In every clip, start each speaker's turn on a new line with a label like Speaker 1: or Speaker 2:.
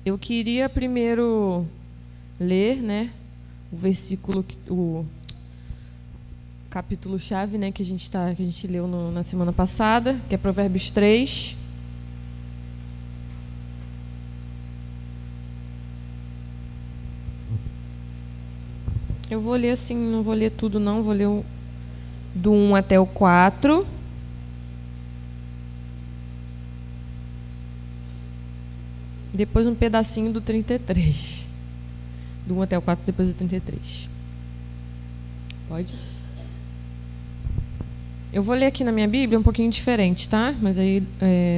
Speaker 1: Eu queria primeiro ler, né, o versículo, o capítulo-chave, né, que a gente leu na semana passada, que é Provérbios 3. Eu vou ler assim, não vou ler tudo não, vou ler do 1 até o 4. Depois um pedacinho do 33. Do 1 até o 4, depois do 33. Pode? Eu vou ler aqui na minha Bíblia um pouquinho diferente, tá? Mas aí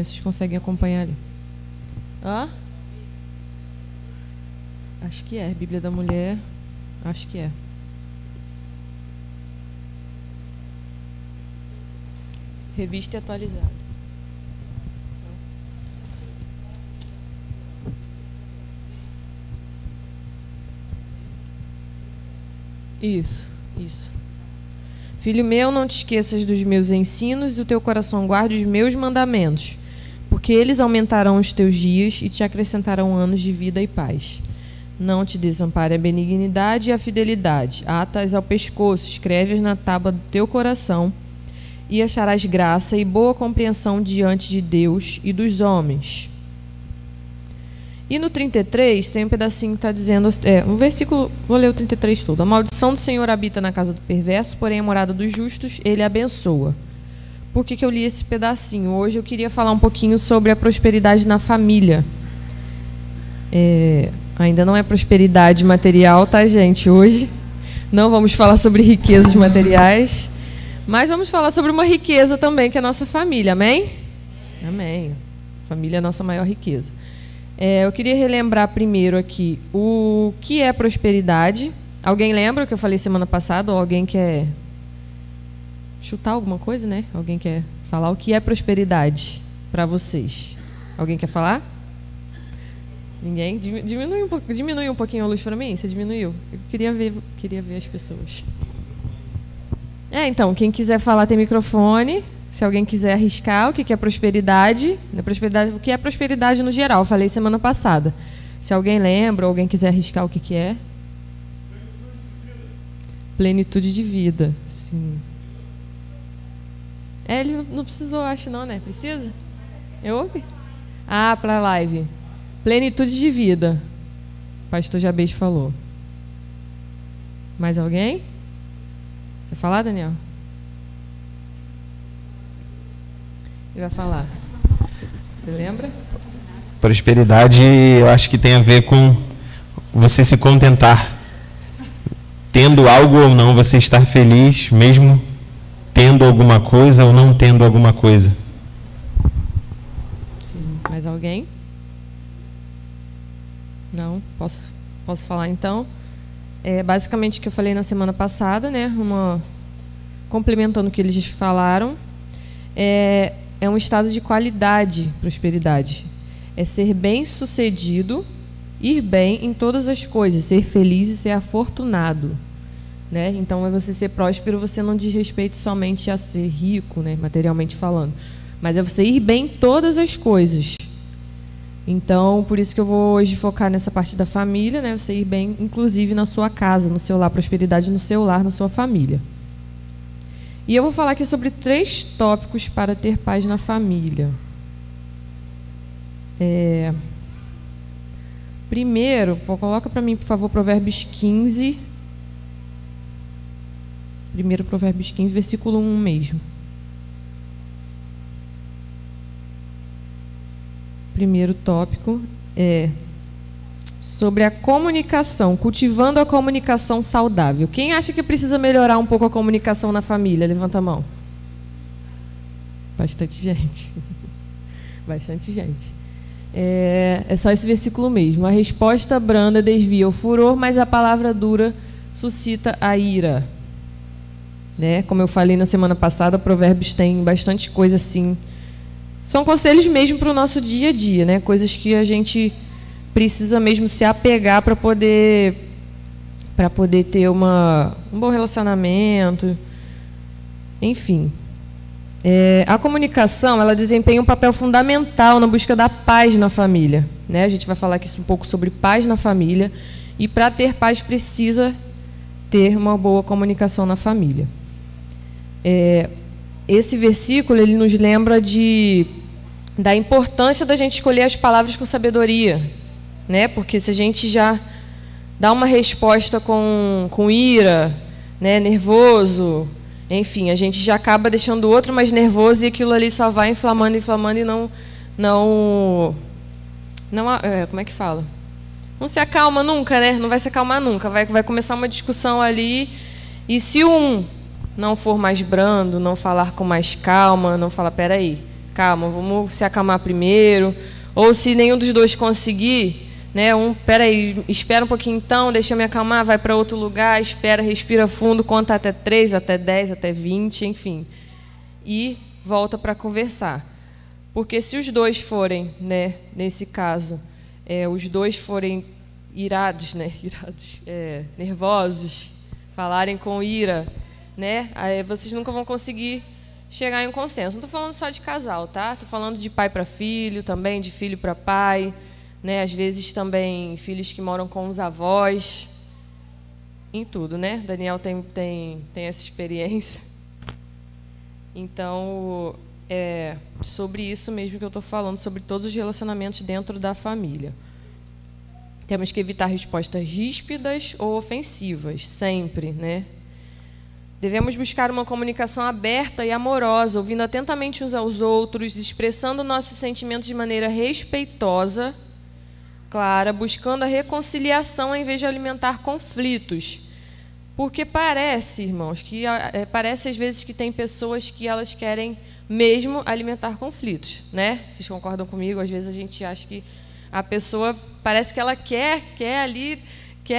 Speaker 1: vocês conseguem acompanhar ali. Hã? Acho que é. Bíblia da Mulher. Acho que é. Revista e atualizada. Isso. Filho meu, não te esqueças dos meus ensinos e do teu coração guarde os meus mandamentos, porque eles aumentarão os teus dias e te acrescentarão anos de vida e paz. Não te desampare a benignidade e a fidelidade. Ata-as ao pescoço, escreve-as na tábua do teu coração, e acharás graça e boa compreensão diante de Deus e dos homens. E no 33 tem um pedacinho que está dizendo, um versículo, vou ler o 33 todo. A maldição do Senhor habita na casa do perverso, porém a morada dos justos ele abençoa. Por que eu li esse pedacinho? Hoje eu queria falar um pouquinho sobre a prosperidade na família. Ainda não é prosperidade material, tá, gente? Hoje não vamos falar sobre riquezas materiais, mas vamos falar sobre uma riqueza também, que é a nossa família, amém? Amém. Família é a nossa maior riqueza. Eu queria relembrar primeiro aqui o que é prosperidade. Alguém lembra o que eu falei semana passada? Ou alguém quer chutar alguma coisa, né? Alguém quer falar o que é prosperidade para vocês? Alguém quer falar? Ninguém? Diminui um pouquinho a luz para mim? Você diminuiu? Eu queria ver as pessoas. Então, quem quiser falar tem microfone. Se alguém quiser arriscar o que é prosperidade, o que é prosperidade no geral, eu falei semana passada. Se alguém lembra ou alguém quiser arriscar o que é? Plenitude de vida. Sim. Ele não precisou, acho não, né? Precisa? Eu ouvi? Para a live. Plenitude de vida. O pastor Jabez falou. Mais alguém? Você vai falar, Daniel? Ele vai falar. Você lembra?
Speaker 2: Prosperidade, eu acho que tem a ver com você se contentar. Tendo algo ou não, você estar feliz, mesmo tendo alguma coisa ou não tendo alguma coisa.
Speaker 1: Sim. Mais alguém? Não? Posso falar então? Basicamente o que eu falei na semana passada, né? Complementando o que eles falaram. É um estado de qualidade, prosperidade. É ser bem-sucedido, ir bem em todas as coisas, ser feliz e ser afortunado. Né? Então, é você ser próspero, você não diz respeito somente a ser rico, né, materialmente falando. Mas é você ir bem em todas as coisas. Então, por isso que eu vou hoje focar nessa parte da família, né? Você ir bem, inclusive, na sua casa, no seu lar, prosperidade no seu lar, na sua família. E eu vou falar aqui sobre 3 tópicos para ter paz na família. Primeiro, coloca para mim, por favor, Provérbios 15. Primeiro, Provérbios 15, versículo 1 mesmo. Primeiro tópico é sobre a comunicação, cultivando a comunicação saudável. Quem acha que precisa melhorar um pouco a comunicação na família? Levanta a mão. Bastante gente. Bastante gente. É só esse versículo mesmo. A resposta branda desvia o furor, mas a palavra dura suscita a ira. Né? Como eu falei na semana passada, Provérbios tem bastante coisa assim. São conselhos mesmo para o nosso dia a dia, né? Coisas que a gente precisa mesmo se apegar para poder ter um bom relacionamento, enfim. A comunicação, ela desempenha um papel fundamental na busca da paz na família. né? A gente vai falar aqui um pouco sobre paz na família. E para ter paz precisa ter uma boa comunicação na família. Esse versículo ele nos lembra da importância da gente escolher as palavras com sabedoria, né? Porque se a gente já dá uma resposta com ira, né, nervoso, enfim, a gente já acaba deixando o outro mais nervoso e aquilo ali só vai inflamando e não como é que fala? Não se acalma nunca, né? Não vai se acalmar nunca. Vai começar uma discussão ali e se um não for mais brando, não falar com mais calma, não falar, peraí, calma, vamos se acalmar primeiro, ou se nenhum dos dois conseguir, né? Peraí, espera um pouquinho então, deixa eu me acalmar, vai para outro lugar, espera, respira fundo, conta até 3, até 10, até 20, enfim. E volta para conversar. Porque se os dois forem, né, nesse caso, os dois forem irados, né, nervosos, falarem com ira, né, aí vocês nunca vão conseguir chegar em um consenso. Não estou falando só de casal, tá? Estou falando de pai para filho, também de filho para pai, né? Às vezes também filhos que moram com os avós, em tudo, né? Daniel tem essa experiência. Então, sobre isso mesmo que eu estou falando, sobre todos os relacionamentos dentro da família. Temos que evitar respostas ríspidas ou ofensivas, sempre, né? Devemos buscar uma comunicação aberta e amorosa, ouvindo atentamente uns aos outros, expressando nossos sentimentos de maneira respeitosa, clara, buscando a reconciliação em vez de alimentar conflitos. Porque parece, irmãos, que parece às vezes que tem pessoas que elas querem mesmo alimentar conflitos, né? Vocês concordam comigo? Às vezes a gente acha que a pessoa parece que ela quer ali,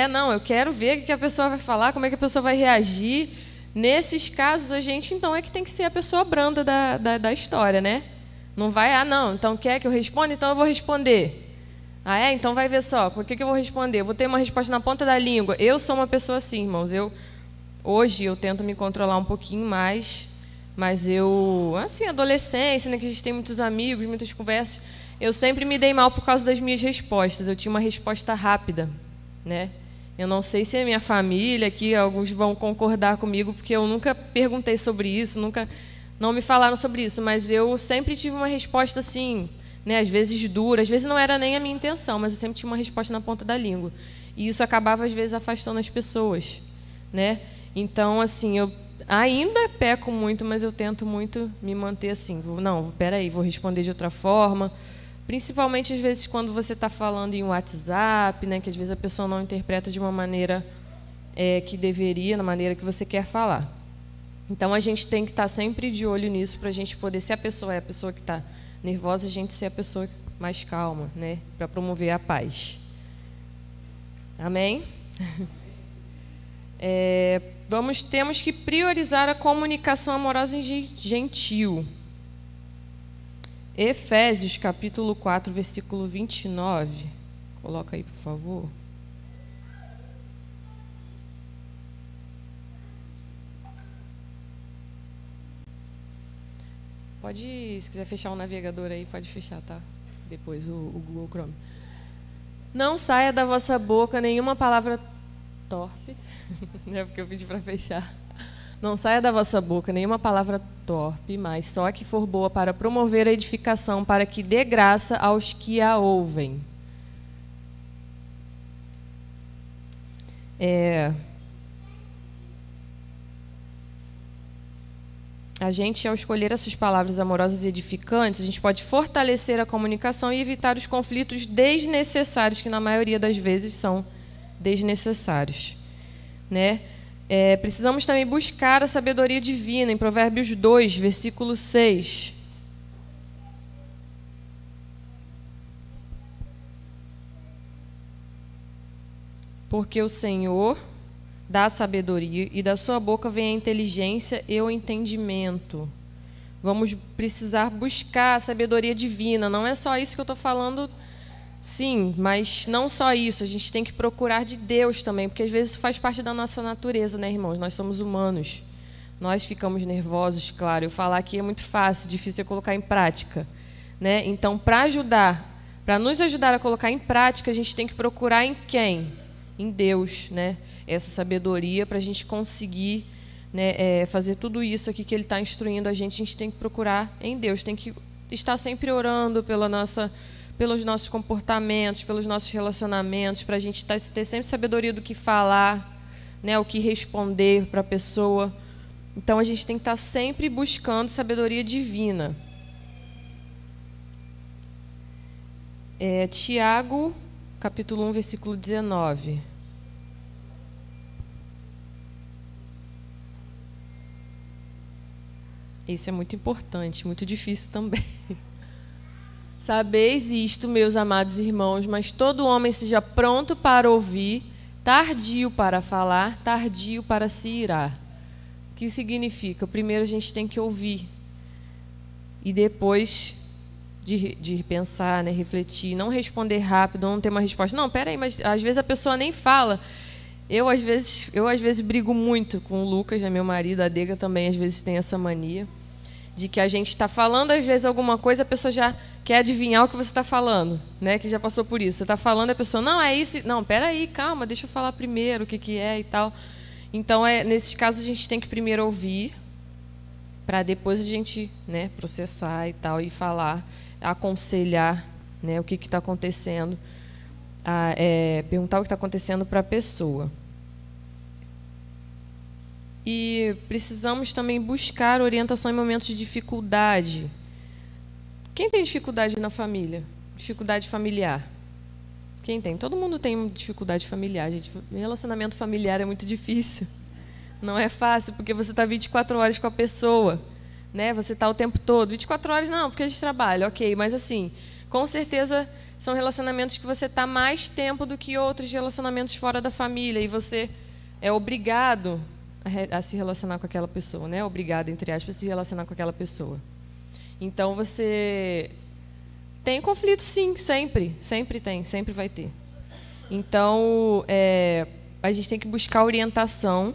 Speaker 1: não, eu quero ver o que a pessoa vai falar, como é que a pessoa vai reagir. Nesses casos, a gente, então, é que tem que ser a pessoa branda da história, né? Não vai, não, então quer que eu responda? Então eu vou responder. Então vai ver só, por que eu vou responder? Eu vou ter uma resposta na ponta da língua. Eu sou uma pessoa assim, irmãos. Hoje eu tento me controlar um pouquinho mais, mas assim, adolescência, né, que a gente tem muitos amigos, muitas conversas, eu sempre me dei mal por causa das minhas respostas. Eu tinha uma resposta rápida, né? Eu não sei se a minha família aqui, alguns vão concordar comigo, porque eu nunca perguntei sobre isso, não me falaram sobre isso, mas eu sempre tive uma resposta assim, né, às vezes dura, às vezes não era nem a minha intenção, mas eu sempre tinha uma resposta na ponta da língua. E isso acabava, às vezes, afastando as pessoas, né? Então, assim, eu ainda peco muito, mas eu tento muito me manter assim. Peraí, vou responder de outra forma. Principalmente, às vezes, quando você está falando em WhatsApp, né, que às vezes a pessoa não interpreta de uma maneira que deveria, na maneira que você quer falar. Então, a gente tem que estar sempre de olho nisso para a gente poder, se a pessoa é a pessoa que está nervosa, a gente ser a pessoa mais calma, né, para promover a paz. Amém? Temos que priorizar a comunicação amorosa e gentil. Efésios, capítulo 4, versículo 29. Coloca aí, por favor. Se quiser fechar o navegador aí, pode fechar, tá? Depois o Google Chrome. Não saia da vossa boca nenhuma palavra torpe. Não é porque eu pedi para fechar. Não saia da vossa boca nenhuma palavra torpe, mas só que for boa para promover a edificação, para que dê graça aos que a ouvem. A gente, ao escolher essas palavras amorosas e edificantes, a gente pode fortalecer a comunicação e evitar os conflitos desnecessários, que na maioria das vezes são desnecessários, né? Precisamos também buscar a sabedoria divina, em Provérbios 2, versículo 6. Porque o Senhor dá a sabedoria e da sua boca vem a inteligência e o entendimento. Vamos precisar buscar a sabedoria divina. Não é só isso que eu estou falando, sim, mas não só isso. A gente tem que procurar de Deus também, porque às vezes isso faz parte da nossa natureza, né, irmãos? Nós somos humanos. Nós ficamos nervosos, claro. Eu falar aqui é muito fácil, difícil é colocar em prática, né? Então, para ajudar Para nos ajudar a colocar em prática, a gente tem que procurar em quem? Em Deus, né? Essa sabedoria para a gente conseguir, né, fazer tudo isso aqui que Ele está instruindo a gente tem que procurar em Deus, tem que estar sempre orando pelos nossos comportamentos, pelos nossos relacionamentos, para a gente ter sempre sabedoria do que falar, né, o que responder para a pessoa. Então, a gente tem que estar sempre buscando sabedoria divina. Tiago, capítulo 1, versículo 19. Esse é muito importante, muito difícil também. Sabeis isto, meus amados irmãos, mas todo homem seja pronto para ouvir, tardio para falar, tardio para se irar. O que significa? Primeiro a gente tem que ouvir e depois de pensar, né, refletir, não responder rápido, não ter uma resposta. Não, peraí, mas às vezes a pessoa nem fala. Eu às vezes brigo muito com o Lucas, né, meu marido, a Dega também às vezes tem essa mania de que a gente está falando às vezes alguma coisa, a pessoa já quer adivinhar o que você está falando, né, que já passou por isso. Você está falando, a pessoa, não, é isso, não, peraí, calma, deixa eu falar primeiro o que é e tal. Então, nesses casos, a gente tem que primeiro ouvir, para depois a gente, né, processar e tal, e falar, aconselhar, né, o que está acontecendo, perguntar o que está acontecendo para a pessoa. E precisamos também buscar orientação em momentos de dificuldade. Quem tem dificuldade na família? Dificuldade familiar? Quem tem? Todo mundo tem dificuldade familiar, gente. Relacionamento familiar é muito difícil. Não é fácil, porque você está 24 horas com a pessoa, né? Você está o tempo todo. 24 horas não, porque a gente trabalha, ok. Mas, assim, com certeza são relacionamentos que você está mais tempo do que outros relacionamentos fora da família. E você é obrigado a se relacionar com aquela pessoa, né? Obrigado, entre aspas, a se relacionar com aquela pessoa. Então, você tem conflito, sim, sempre. Sempre tem, sempre vai ter. Então, a gente tem que buscar orientação,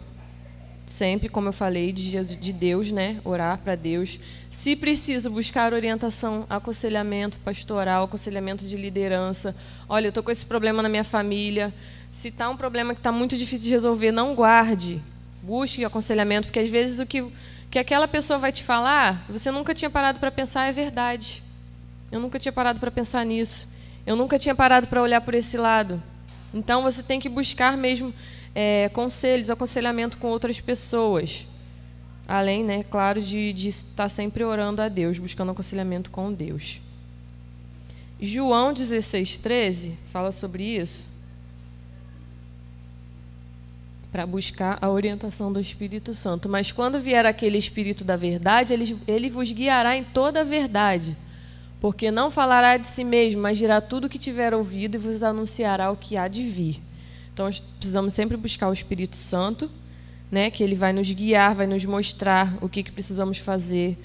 Speaker 1: sempre, como eu falei, de Deus, né? Orar para Deus. Se preciso, buscar orientação, aconselhamento pastoral, aconselhamento de liderança. Olha, eu estou com esse problema na minha família. Se está um problema que está muito difícil de resolver, não guarde. Busque aconselhamento, porque às vezes o que aquela pessoa vai te falar, você nunca tinha parado para pensar, é verdade. Eu nunca tinha parado para pensar nisso. Eu nunca tinha parado para olhar por esse lado. Então, você tem que buscar mesmo conselhos, aconselhamento com outras pessoas. Além, né, claro, de estar sempre orando a Deus, buscando aconselhamento com Deus. João 16:13 fala sobre isso. Para buscar a orientação do Espírito Santo. Mas quando vier aquele Espírito da verdade, ele vos guiará em toda a verdade. Porque não falará de si mesmo, mas dirá tudo o que tiver ouvido e vos anunciará o que há de vir. Então, precisamos sempre buscar o Espírito Santo, né, que ele vai nos guiar, vai nos mostrar o que precisamos fazer,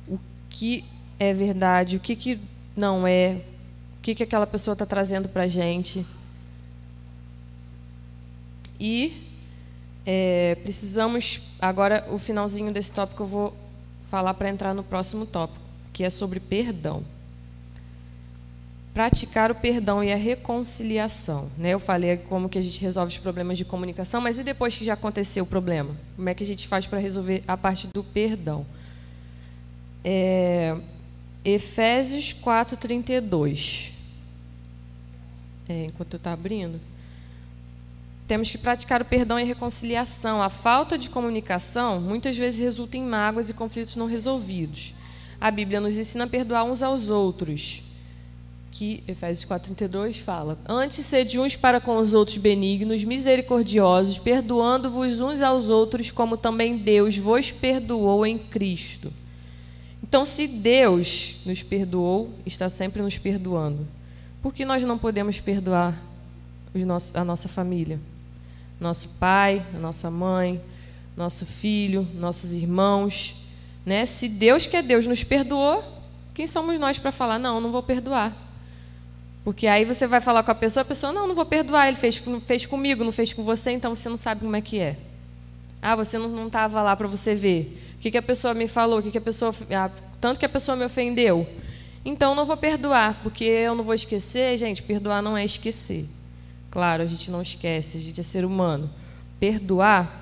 Speaker 1: o que é verdade, o que não é, o que aquela pessoa está trazendo para a gente. E precisamos, agora, o finalzinho desse tópico eu vou falar para entrar no próximo tópico, que é sobre perdão. Praticar o perdão e a reconciliação, né? Eu falei como que a gente resolve os problemas de comunicação, mas e depois que já aconteceu o problema? Como é que a gente faz para resolver a parte do perdão? Efésios 4:32. Enquanto eu estou abrindo. Temos que praticar o perdão e a reconciliação. A falta de comunicação muitas vezes resulta em mágoas e conflitos não resolvidos. A Bíblia nos ensina a perdoar uns aos outros. Que Efésios 4:32 fala: antes sede uns para com os outros benignos, misericordiosos, perdoando-vos uns aos outros, como também Deus vos perdoou em Cristo. Então, se Deus nos perdoou, está sempre nos perdoando. Por que nós não podemos perdoar a nossa família? Nosso pai, a nossa mãe, nosso filho, nossos irmãos, né? Se Deus, que é Deus, nos perdoou, quem somos nós para falar, não vou perdoar? Porque aí você vai falar com a pessoa, não vou perdoar, ele fez comigo, não fez com você, então você não sabe como é que é. Você não estava lá para você ver. O que a pessoa me falou, tanto que a pessoa me ofendeu. Então, não vou perdoar, porque eu não vou esquecer. Gente, perdoar não é esquecer. Claro, a gente não esquece, a gente é ser humano. Perdoar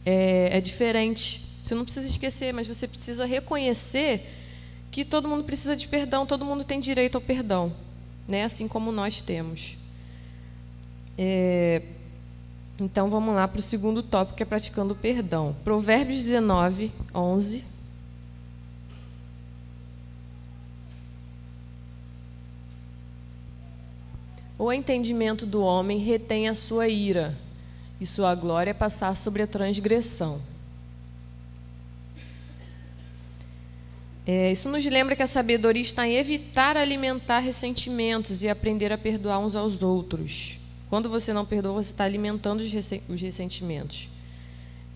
Speaker 1: é diferente. Você não precisa esquecer, mas você precisa reconhecer que todo mundo precisa de perdão, todo mundo tem direito ao perdão, né? Assim como nós temos. Então, vamos lá para o segundo tópico, que é praticando o perdão. Provérbios 19, 11. O entendimento do homem retém a sua ira, e sua glória é passar sobre a transgressão. Isso nos lembra que a sabedoria está em evitar alimentar ressentimentos e aprender a perdoar uns aos outros. Quando você não perdoa, você está alimentando os ressentimentos.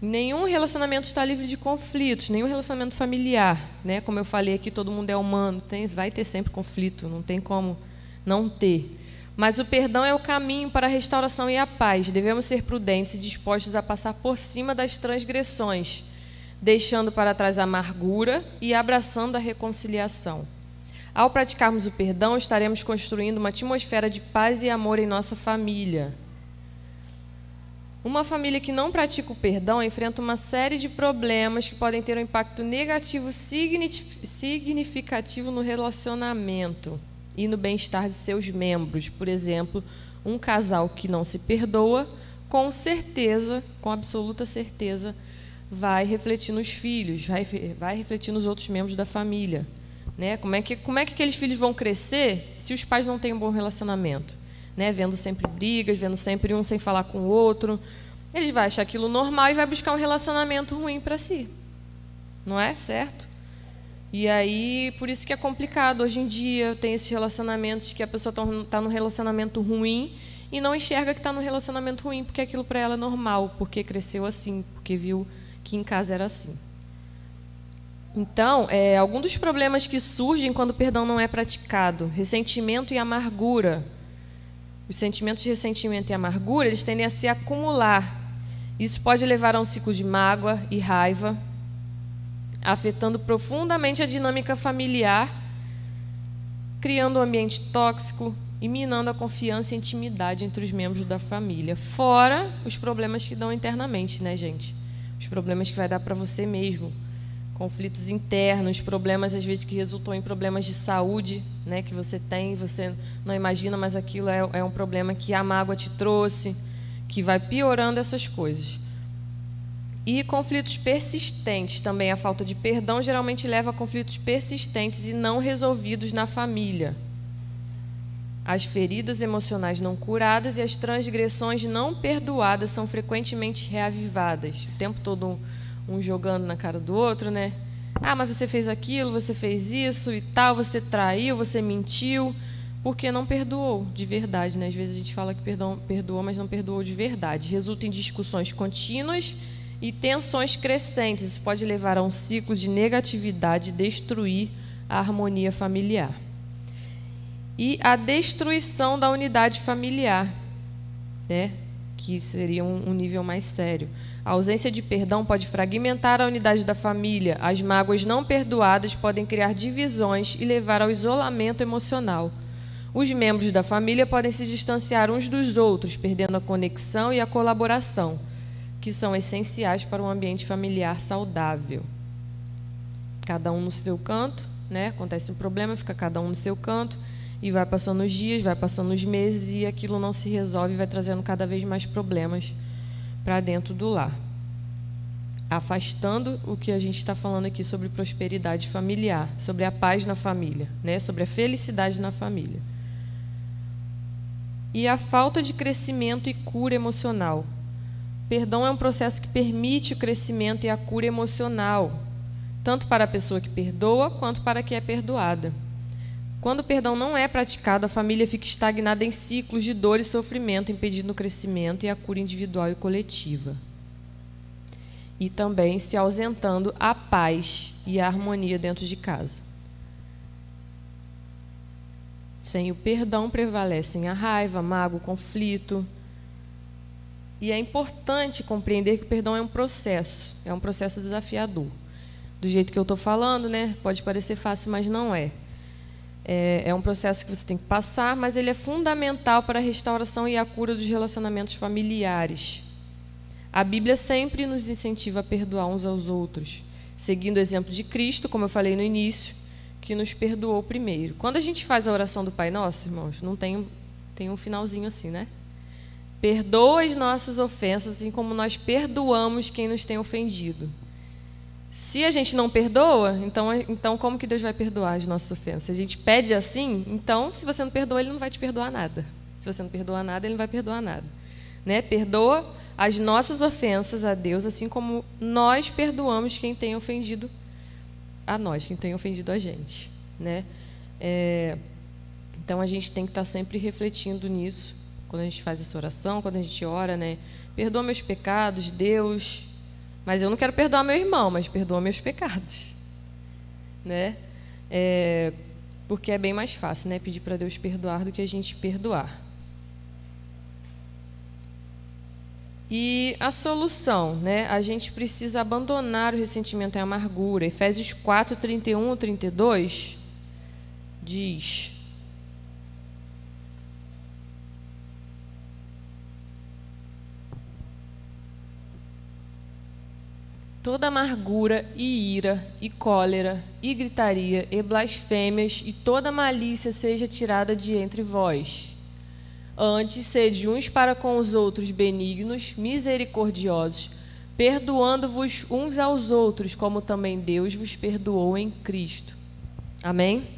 Speaker 1: Nenhum relacionamento está livre de conflitos, nenhum relacionamento familiar, né? Como eu falei aqui, todo mundo é humano, vai ter sempre conflito, não tem como não ter. Mas o perdão é o caminho para a restauração e a paz. Devemos ser prudentes e dispostos a passar por cima das transgressões, deixando para trás a amargura e abraçando a reconciliação. Ao praticarmos o perdão, estaremos construindo uma atmosfera de paz e amor em nossa família. Uma família que não pratica o perdão enfrenta uma série de problemas que podem ter um impacto negativo significativo no relacionamento e no bem-estar de seus membros. Por exemplo, um casal que não se perdoa, com certeza, com absoluta certeza, vai refletir nos filhos, vai refletir nos outros membros da família, né? Como é que aqueles filhos vão crescer se os pais não têm um bom relacionamento, né? Vendo sempre brigas, vendo sempre um sem falar com o outro, ele vai achar aquilo normal e vai buscar um relacionamento ruim para si, não é certo? E aí, por isso que é complicado. Hoje em dia, tem esses relacionamentos que a pessoa está num relacionamento ruim e não enxerga que está num relacionamento ruim, porque aquilo para ela é normal, porque cresceu assim, porque viu que em casa era assim. Então, alguns dos problemas que surgem quando o perdão não é praticado: ressentimento e amargura. Os sentimentos de ressentimento e amargura, eles tendem a se acumular. Isso pode levar a um ciclo de mágoa e raiva, afetando profundamente a dinâmica familiar, criando um ambiente tóxico e minando a confiança e intimidade entre os membros da família. Fora os problemas que dão internamente, né, gente? Os problemas que vai dar para você mesmo. Conflitos internos, problemas às vezes que resultam em problemas de saúde, né, que você tem, você não imagina, mas aquilo é um problema que a mágoa te trouxe, que vai piorando essas coisas. E conflitos persistentes também. A falta de perdão geralmente leva a conflitos persistentes e não resolvidos na família. As feridas emocionais não curadas e as transgressões não perdoadas são frequentemente reavivadas. O tempo todo um jogando na cara do outro, né? Ah, mas você fez aquilo, você fez isso e tal, você traiu, você mentiu, porque não perdoou de verdade, né? Às vezes a gente fala que perdoou, mas não perdoou de verdade. Resulta em discussões contínuas e tensões crescentes. Isso pode levar a um ciclo de negatividade e destruir a harmonia familiar. E a destruição da unidade familiar, né? Que seria um nível mais sério. A ausência de perdão pode fragmentar a unidade da família. As mágoas não perdoadas podem criar divisões e levar ao isolamento emocional. Os membros da família podem se distanciar uns dos outros, perdendo a conexão e a colaboração, que são essenciais para um ambiente familiar saudável. Cada um no seu canto, né? Acontece um problema, fica cada um no seu canto, e vai passando os dias, vai passando os meses, e aquilo não se resolve e vai trazendo cada vez mais problemas para dentro do lar. Afastando o que a gente está falando aqui sobre prosperidade familiar, sobre a paz na família, né? Sobre a felicidade na família. E a falta de crescimento e cura emocional. Perdão é um processo que permite o crescimento e a cura emocional, tanto para a pessoa que perdoa, quanto para a que é perdoada. Quando o perdão não é praticado, a família fica estagnada em ciclos de dor e sofrimento, impedindo o crescimento e a cura individual e coletiva. E também se ausentando a paz e a harmonia dentro de casa. Sem o perdão prevalecem a raiva, a mágoa, o conflito. E é importante compreender que o perdão é um processo desafiador. Do jeito que eu estou falando, né? Pode parecer fácil, mas não é. É um processo que você tem que passar, mas ele é fundamental para a restauração e a cura dos relacionamentos familiares. A Bíblia sempre nos incentiva a perdoar uns aos outros, seguindo o exemplo de Cristo, como eu falei no início, que nos perdoou primeiro. Quando a gente faz a oração do Pai Nosso, irmãos, não tem um finalzinho assim, né? Perdoa as nossas ofensas, assim como nós perdoamos quem nos tem ofendido. Se a gente não perdoa, então como que Deus vai perdoar as nossas ofensas? Se a gente pede assim, então, se você não perdoa, Ele não vai te perdoar nada. Se você não perdoa nada, Ele não vai perdoar nada. Né? Perdoa as nossas ofensas a Deus, assim como nós perdoamos quem tem ofendido a nós, quem tem ofendido a gente. Né? Então, a gente tem que estar sempre refletindo nisso, quando a gente faz essa oração, quando a gente ora, né? Perdoa meus pecados, Deus... Mas eu não quero perdoar meu irmão, mas perdoa meus pecados. Né? Porque é bem mais fácil, né? Pedir para Deus perdoar do que a gente perdoar. E a solução, né? A gente precisa abandonar o ressentimento e a amargura. Efésios 4, 31 e 32 diz... Toda amargura e ira e cólera e gritaria e blasfêmias e toda malícia seja tirada de entre vós. Antes, sede uns para com os outros benignos, misericordiosos, perdoando-vos uns aos outros, como também Deus vos perdoou em Cristo. Amém?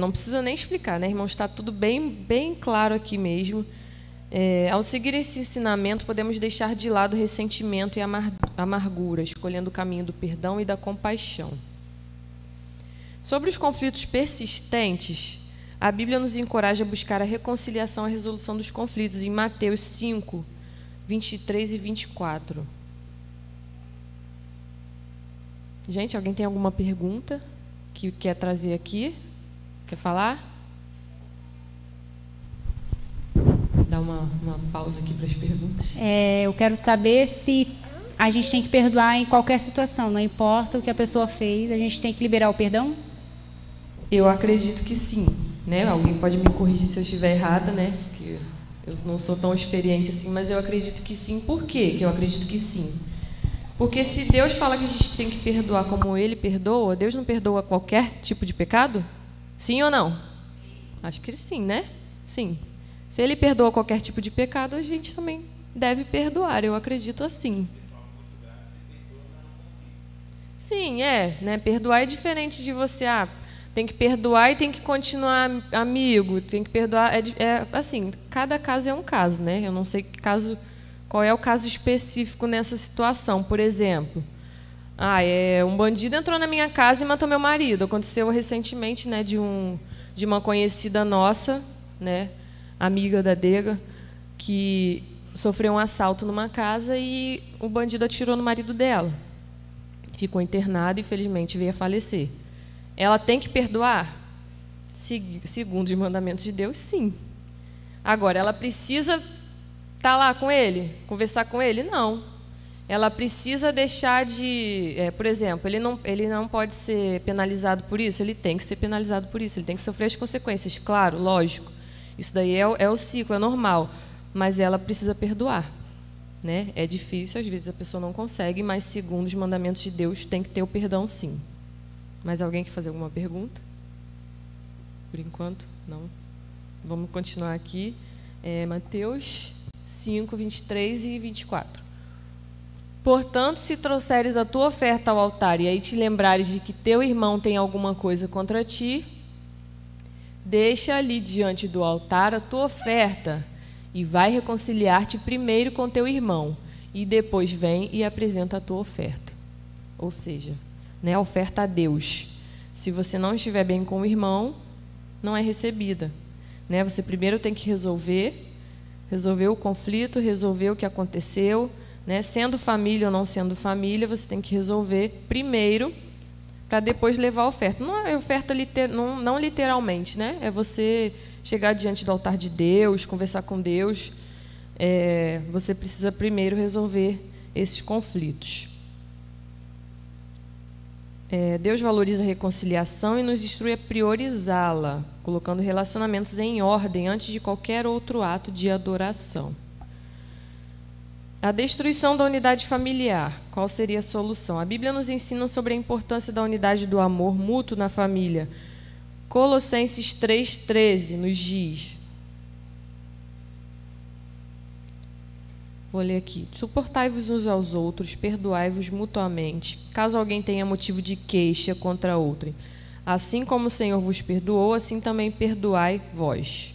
Speaker 1: Não precisa nem explicar, né, irmãos? Está tudo bem claro aqui mesmo. Ao seguir esse ensinamento, podemos deixar de lado o ressentimento e a amargura, escolhendo o caminho do perdão e da compaixão. Sobre os conflitos persistentes, a Bíblia nos encoraja a buscar a reconciliação e a resolução dos conflitos, em Mateus 5, 23 e 24. Gente, alguém tem alguma pergunta que quer trazer aqui? Quer falar? Dá uma pausa aqui para as perguntas.
Speaker 3: Eu quero saber se a gente tem que perdoar em qualquer situação, não importa o que a pessoa fez, a gente tem que liberar o perdão?
Speaker 1: Eu acredito que sim, né? Alguém pode me corrigir se eu estiver errada, né? Porque eu não sou tão experiente assim, mas eu acredito que sim. Por quê que eu acredito que sim? Porque se Deus fala que a gente tem que perdoar como Ele perdoa, Deus não perdoa qualquer tipo de pecado? Sim ou não? Acho que sim, né? Sim. Se Ele perdoa qualquer tipo de pecado, a gente também deve perdoar. Eu acredito assim. Sim, né? Perdoar é diferente de você, tem que perdoar e tem que continuar amigo, tem que perdoar. Assim, cada caso é um caso, né? Eu não sei qual é o caso específico nessa situação. Por exemplo, um bandido entrou na minha casa e matou meu marido. Aconteceu recentemente, né, de uma conhecida nossa, né, amiga da Dega, que sofreu um assalto numa casa e o bandido atirou no marido dela. Ficou internada e, infelizmente, veio a falecer. Ela tem que perdoar? Segundo os mandamentos de Deus, sim. Agora, ela precisa estar lá com ele? Conversar com ele? Não. Ela precisa deixar de... por exemplo, ele não pode ser penalizado por isso? Ele tem que ser penalizado por isso. Ele tem que sofrer as consequências. Claro, lógico. Isso daí é o ciclo, é normal. Mas ela precisa perdoar. Né? É difícil, às vezes a pessoa não consegue, mas segundo os mandamentos de Deus tem que ter o perdão, sim. Mais alguém quer fazer alguma pergunta? Por enquanto, não. Vamos continuar aqui. Mateus 5, 23 e 24. Portanto, se trouxeres a tua oferta ao altar e aí te lembrares de que teu irmão tem alguma coisa contra ti, deixa ali diante do altar a tua oferta e vai reconciliar-te primeiro com teu irmão, e depois vem e apresenta a tua oferta. Ou seja, né, a oferta a Deus. Se você não estiver bem com o irmão, não é recebida. Né? Você primeiro tem que resolver o conflito, resolver o que aconteceu. Né? Sendo família ou não sendo família, você tem que resolver primeiro, para depois levar a oferta. Não é oferta não literalmente, né? É você chegar diante do altar de Deus, conversar com Deus. Você precisa primeiro resolver esses conflitos. Deus valoriza a reconciliação e nos instrui a priorizá-la, colocando relacionamentos em ordem antes de qualquer outro ato de adoração. A destruição da unidade familiar. Qual seria a solução? A Bíblia nos ensina sobre a importância da unidade do amor mútuo na família. Colossenses 3,13 nos diz. Vou ler aqui. Suportai-vos uns aos outros, perdoai-vos mutuamente, caso alguém tenha motivo de queixa contra outrem. Assim como o Senhor vos perdoou, assim também perdoai vós.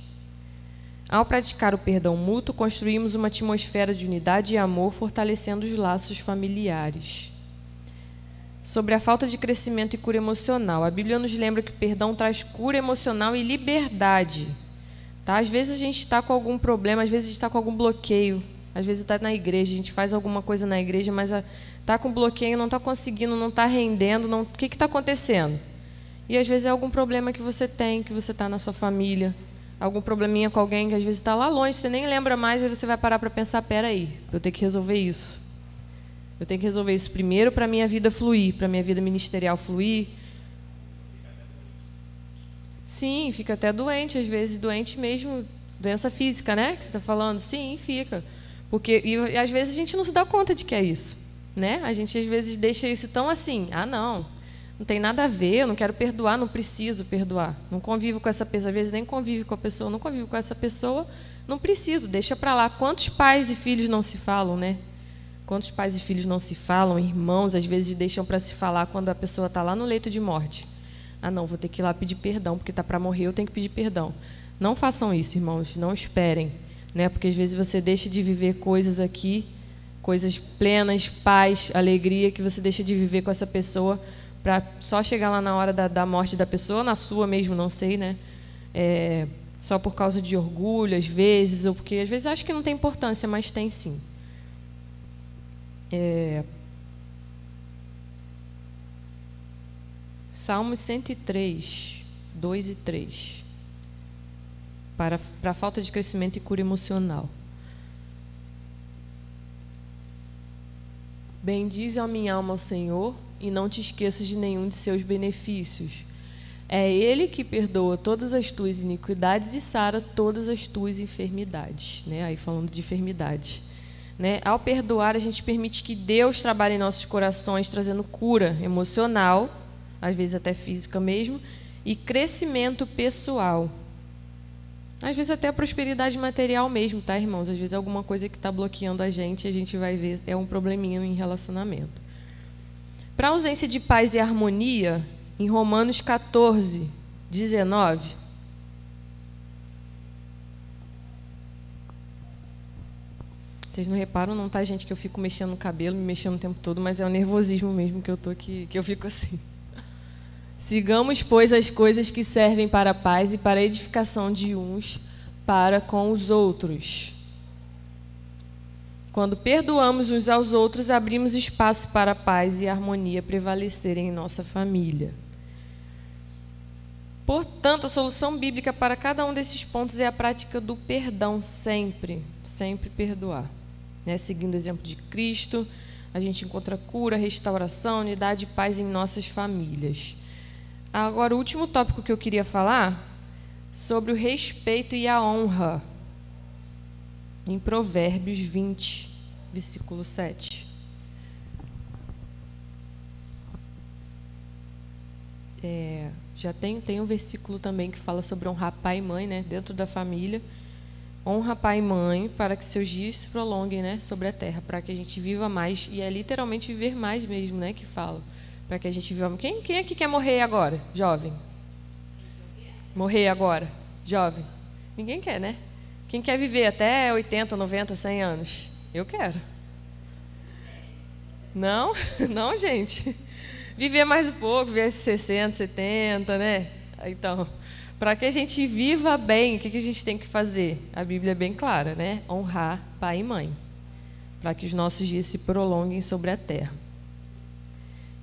Speaker 1: Ao praticar o perdão mútuo, construímos uma atmosfera de unidade e amor, fortalecendo os laços familiares. Sobre a falta de crescimento e cura emocional. A Bíblia nos lembra que o perdão traz cura emocional e liberdade. Tá? Às vezes a gente está com algum problema, às vezes a gente está com algum bloqueio. Às vezes está na igreja, a gente faz alguma coisa na igreja, mas está com bloqueio, não está conseguindo, não está rendendo, o que está acontecendo? E às vezes é algum problema que você tem, que você está na sua família, algum probleminha com alguém que às vezes está lá longe, você nem lembra mais, aí você vai parar para pensar, peraí, eu tenho que resolver isso. Eu tenho que resolver isso primeiro para a minha vida fluir, para a minha vida ministerial fluir. Sim, fica até doente, às vezes doente mesmo, doença física, né? Que você está falando? Sim, fica. E às vezes a gente não se dá conta de que é isso, né? A gente às vezes deixa isso tão assim, não tem nada a ver, eu não quero perdoar, não preciso perdoar, não convivo com essa pessoa, às vezes nem convivo com a pessoa, não convivo com essa pessoa, não preciso, deixa para lá. Quantos pais e filhos não se falam, né? Quantos pais e filhos não se falam, irmãos, às vezes deixam para se falar quando a pessoa está lá no leito de morte. Não, vou ter que ir lá pedir perdão, porque está para morrer, eu tenho que pedir perdão. Não façam isso, irmãos, não esperem. Né? Porque às vezes você deixa de viver coisas aqui, coisas plenas, paz, alegria, que você deixa de viver com essa pessoa para só chegar lá na hora da morte da pessoa, na sua mesmo, não sei, né? Só por causa de orgulho, às vezes, ou porque às vezes acho que não tem importância, mas tem sim. Salmos 103, 2 e 3. Para a falta de crescimento e cura emocional. Bendize a minha alma ao Senhor e não te esqueças de nenhum de seus benefícios. É Ele que perdoa todas as tuas iniquidades e sara todas as tuas enfermidades. Né? Aí falando de enfermidade. Né? Ao perdoar, a gente permite que Deus trabalhe em nossos corações, trazendo cura emocional, às vezes até física mesmo, e crescimento pessoal. Às vezes até a prosperidade material mesmo, tá, irmãos? Às vezes é alguma coisa que está bloqueando a gente vai ver, é um probleminha em relacionamento. Para a ausência de paz e harmonia, em Romanos 14, 19... Vocês não reparam não, tá, gente, que eu fico mexendo no cabelo, me mexendo o tempo todo, mas é o nervosismo mesmo que eu tô aqui, que eu fico assim. Sigamos, pois, as coisas que servem para a paz e para a edificação de uns para com os outros. Quando perdoamos uns aos outros, abrimos espaço para a paz e a harmonia prevalecerem em nossa família. Portanto, a solução bíblica para cada um desses pontos é a prática do perdão, sempre perdoar. Né? Seguindo o exemplo de Cristo, a gente encontra cura, restauração, unidade e paz em nossas famílias. Agora, o último tópico que eu queria falar, sobre o respeito e a honra, em Provérbios 20, versículo 7. Já tem um versículo também que fala sobre honrar pai e mãe, né, dentro da família. Honra pai e mãe para que seus dias se prolonguem, né, sobre a terra, para que a gente viva mais, e é literalmente viver mais mesmo, né, que fala. Para que a gente viva. Quem aqui quer morrer agora, jovem? Morrer agora, jovem? Ninguém quer, né? Quem quer viver até 80, 90, 100 anos? Eu quero. Não? Não, gente. Viver mais um pouco, viver 60, 70, né? Então, para que a gente viva bem, o que a gente tem que fazer? A Bíblia é bem clara, né? Honrar pai e mãe, para que os nossos dias se prolonguem sobre a terra.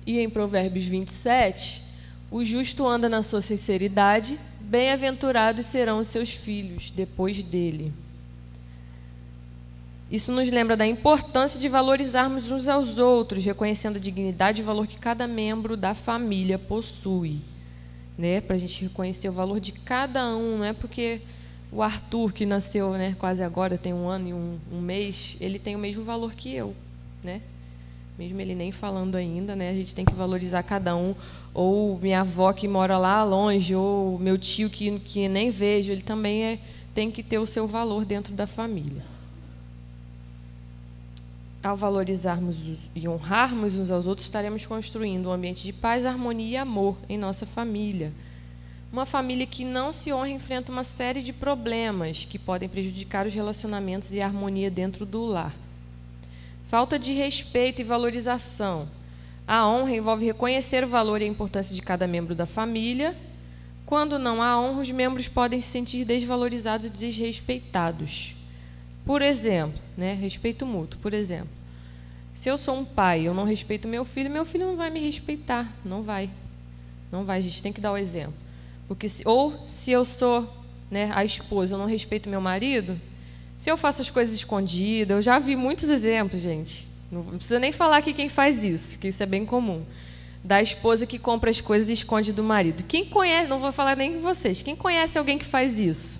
Speaker 1: E em Provérbios 27, o justo anda na sua sinceridade, bem-aventurados serão os seus filhos depois dele. Isso nos lembra da importância de valorizarmos uns aos outros, reconhecendo a dignidade e valor que cada membro da família possui. Né? Para a gente reconhecer o valor de cada um, não é porque o Arthur, que nasceu, né, quase agora, tem 1 ano e um mês, ele tem o mesmo valor que eu, né? Mesmo ele nem falando ainda, né? A gente tem que valorizar cada um. Ou minha avó que mora lá longe, ou meu tio que nem vejo, ele também tem que ter o seu valor dentro da família. Ao valorizarmos e honrarmos uns aos outros, estaremos construindo um ambiente de paz, harmonia e amor em nossa família. Uma família que não se honra enfrenta uma série de problemas que podem prejudicar os relacionamentos e a harmonia dentro do lar. Falta de respeito e valorização. A honra envolve reconhecer o valor e a importância de cada membro da família. Quando não há honra, os membros podem se sentir desvalorizados e desrespeitados. Por exemplo, né, respeito mútuo. Por exemplo, se eu sou um pai e eu não respeito meu filho não vai me respeitar. Não vai. Não vai, a gente tem que dar o exemplo. Porque se eu sou, né, a esposa, eu não respeito meu marido, se eu faço as coisas escondidas, eu já vi muitos exemplos, gente. Não precisa nem falar aqui quem faz isso, porque isso é bem comum. Da esposa que compra as coisas e esconde do marido. Quem conhece, não vou falar nem com vocês, quem conhece alguém que faz isso?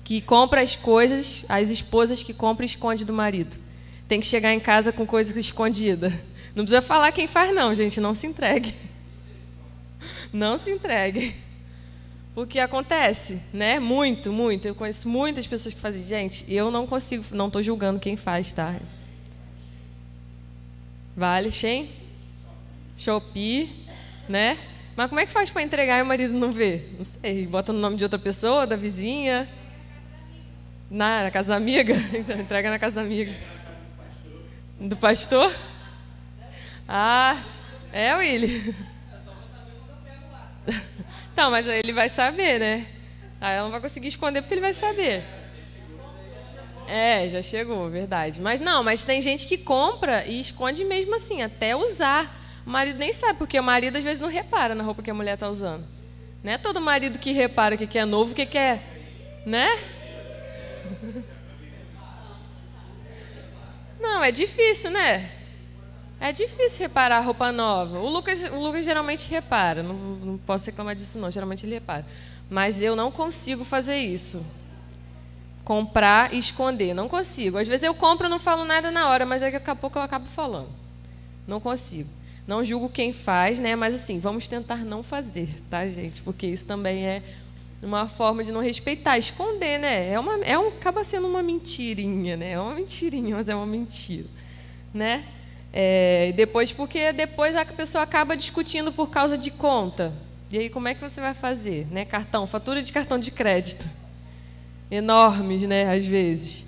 Speaker 1: Que compra as coisas, as esposas que compram e esconde do marido. Tem que chegar em casa com coisa escondida. Não precisa falar quem faz não, gente, não se entregue. Não se entregue. Porque acontece, né? Muito, muito. Eu conheço muitas pessoas que fazem. Gente, eu não consigo, não estou julgando quem faz, tá? Vale, Shein? Shopee, né? Mas como é que faz para entregar e o marido não vê? Não sei. Bota no nome de outra pessoa, da vizinha? Na casa da amiga? Então, entrega na casa da amiga. Do pastor? Ah, Willy. Não, mas aí ele vai saber, né? Aí ela não vai conseguir esconder porque ele vai saber. Já chegou, verdade. Mas tem gente que compra e esconde mesmo assim, até usar. O marido nem sabe, porque o marido às vezes não repara na roupa que a mulher está usando. Não é todo marido que repara o que é novo, o que é, né? Não, é difícil, né? É difícil reparar a roupa nova. O Lucas geralmente repara. Não posso reclamar disso, não. Geralmente ele repara. Mas eu não consigo fazer isso. Comprar e esconder. Não consigo. Às vezes eu compro e não falo nada na hora, mas daqui a pouco eu acabo falando. Não consigo. Não julgo quem faz, né? Mas assim, vamos tentar não fazer, tá, gente? Porque isso também é uma forma de não respeitar. Esconder, né? Acaba sendo uma mentirinha, né? É uma mentirinha, mas é uma mentira, né? Porque depois a pessoa acaba discutindo por causa de conta. E aí como é que você vai fazer? Né? Fatura de cartão de crédito. Enormes, né? Às vezes.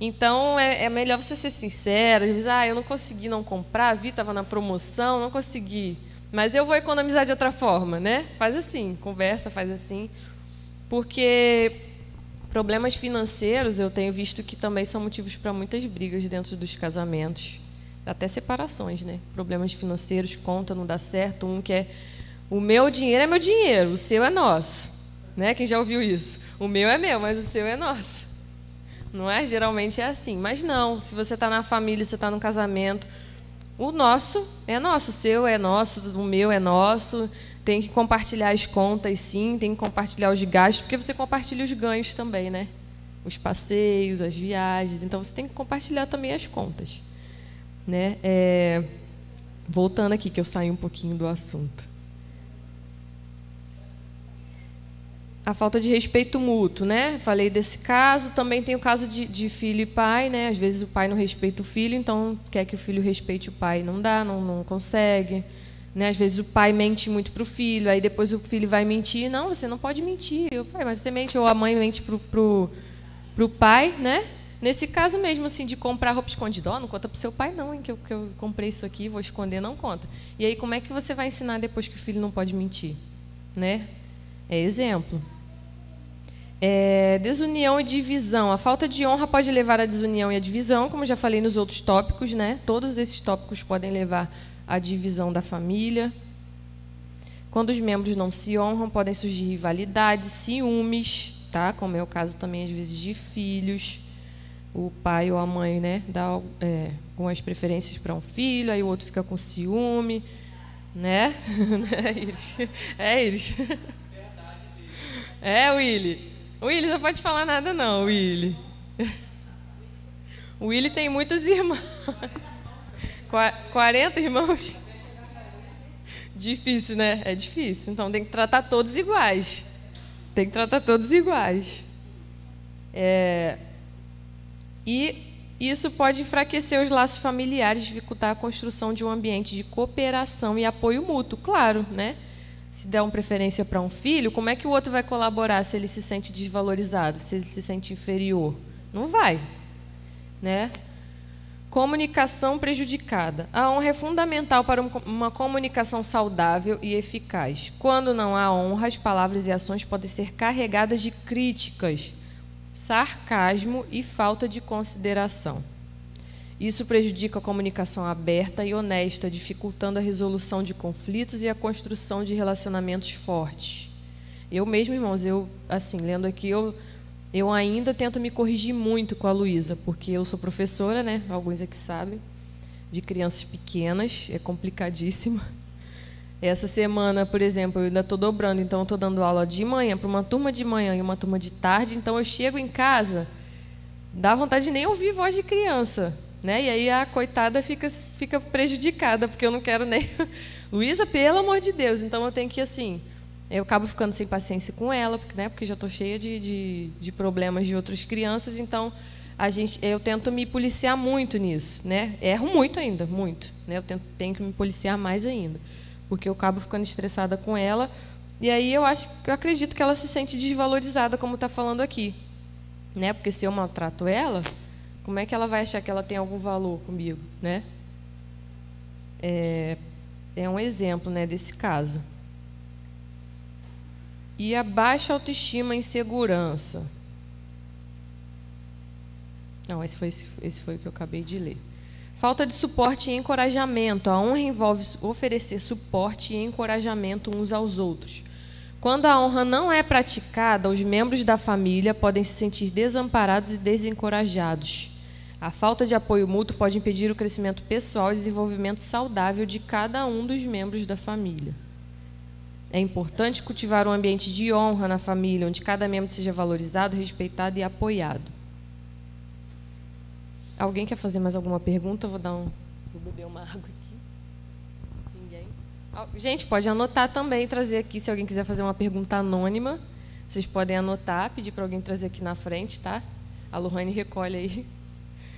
Speaker 1: Então é melhor você ser sincero. Às vezes, eu não consegui não comprar, estava na promoção, não consegui. Mas eu vou economizar de outra forma, né? Faz assim, conversa, faz assim. Porque problemas financeiros eu tenho visto que também são motivos para muitas brigas dentro dos casamentos. Até separações, né? Problemas financeiros, conta não dá certo, um quer o meu dinheiro é meu dinheiro, o seu é nosso, né? Quem já ouviu isso? O meu é meu, mas o seu é nosso, não é? Geralmente é assim, mas não. Se você está na família, você está no casamento, o nosso é nosso, o seu é nosso, o meu é nosso. Tem que compartilhar as contas, sim, tem que compartilhar os gastos, porque você compartilha os ganhos também, né? Os passeios, as viagens, então você tem que compartilhar também as contas. Né? Voltando aqui, que eu saí um pouquinho do assunto. A falta de respeito mútuo, né? Falei desse caso. Também tem o caso de filho e pai, né? Às vezes o pai não respeita o filho, então quer que o filho respeite o pai, não dá, não consegue. Né? Às vezes o pai mente muito para o filho, aí depois o filho vai mentir. Não, você não pode mentir, pai, mas você mente, ou a mãe mente pro pai, né? Nesse caso mesmo, assim, de comprar roupa escondida, não conta para o seu pai não, hein, que eu comprei isso aqui, vou esconder, não conta. E aí como é que você vai ensinar depois que o filho não pode mentir? Né? É exemplo. Desunião e divisão. A falta de honra pode levar à desunião e à divisão, como já falei nos outros tópicos, né? Todos esses tópicos podem levar à divisão da família. Quando os membros não se honram, podem surgir rivalidades, ciúmes, tá? Como é o caso também, às vezes, de filhos. o pai ou a mãe, né, dá algumas preferências para um filho, aí o outro fica com ciúme, né? É, Iris. É, Willy. O Willy não pode falar nada não, Willy. O Willy tem muitos irmãos. 40 irmãos? Difícil, né? É difícil. Então tem que tratar todos iguais. Tem que tratar todos iguais. E isso pode enfraquecer os laços familiares, dificultar a construção de um ambiente de cooperação e apoio mútuo, claro, né? Se der uma preferência para um filho, como é que o outro vai colaborar se ele se sente desvalorizado, se ele se sente inferior? Não vai, né? Comunicação prejudicada. A honra é fundamental para uma comunicação saudável e eficaz. Quando não há honra, as palavras e ações podem ser carregadas de críticas, sarcasmo e falta de consideração. Isso prejudica a comunicação aberta e honesta, dificultando a resolução de conflitos e a construção de relacionamentos fortes. Eu mesmo, irmãos, lendo aqui, eu ainda tento me corrigir muito com a Luísa, porque eu sou professora, né? Alguns aqui sabem, de crianças pequenas, é complicadíssimo. Essa semana, por exemplo, eu ainda estou dobrando, então eu estou dando aula de manhã para uma turma de manhã e uma turma de tarde, então eu chego em casa, dá vontade de nem ouvir voz de criança, né? E aí a coitada fica prejudicada, porque eu não quero nem... Luísa, pelo amor de Deus, então eu tenho que, assim, eu acabo ficando sem paciência com ela, porque já estou cheia de problemas de outras crianças, então eu tento me policiar muito nisso, né? Erro muito ainda, muito, né? Eu tenho que me policiar mais ainda, porque eu acabo ficando estressada com ela, e aí eu acredito que ela se sente desvalorizada, como está falando aqui, né? Porque se eu maltrato ela, como é que ela vai achar que ela tem algum valor comigo, né? É um exemplo, né, desse caso. E a baixa autoestima e insegurança. Não, esse foi o que eu acabei de ler. Falta de suporte e encorajamento. A honra envolve oferecer suporte e encorajamento uns aos outros. Quando a honra não é praticada, os membros da família podem se sentir desamparados e desencorajados. A falta de apoio mútuo pode impedir o crescimento pessoal e desenvolvimento saudável de cada um dos membros da família. É importante cultivar um ambiente de honra na família, onde cada membro seja valorizado, respeitado e apoiado. Alguém quer fazer mais alguma pergunta? Vou beber uma água aqui. Ninguém? Gente, pode anotar também, trazer aqui, se alguém quiser fazer uma pergunta anônima, vocês podem anotar, pedir para alguém trazer aqui na frente, tá? A Lohane recolhe aí.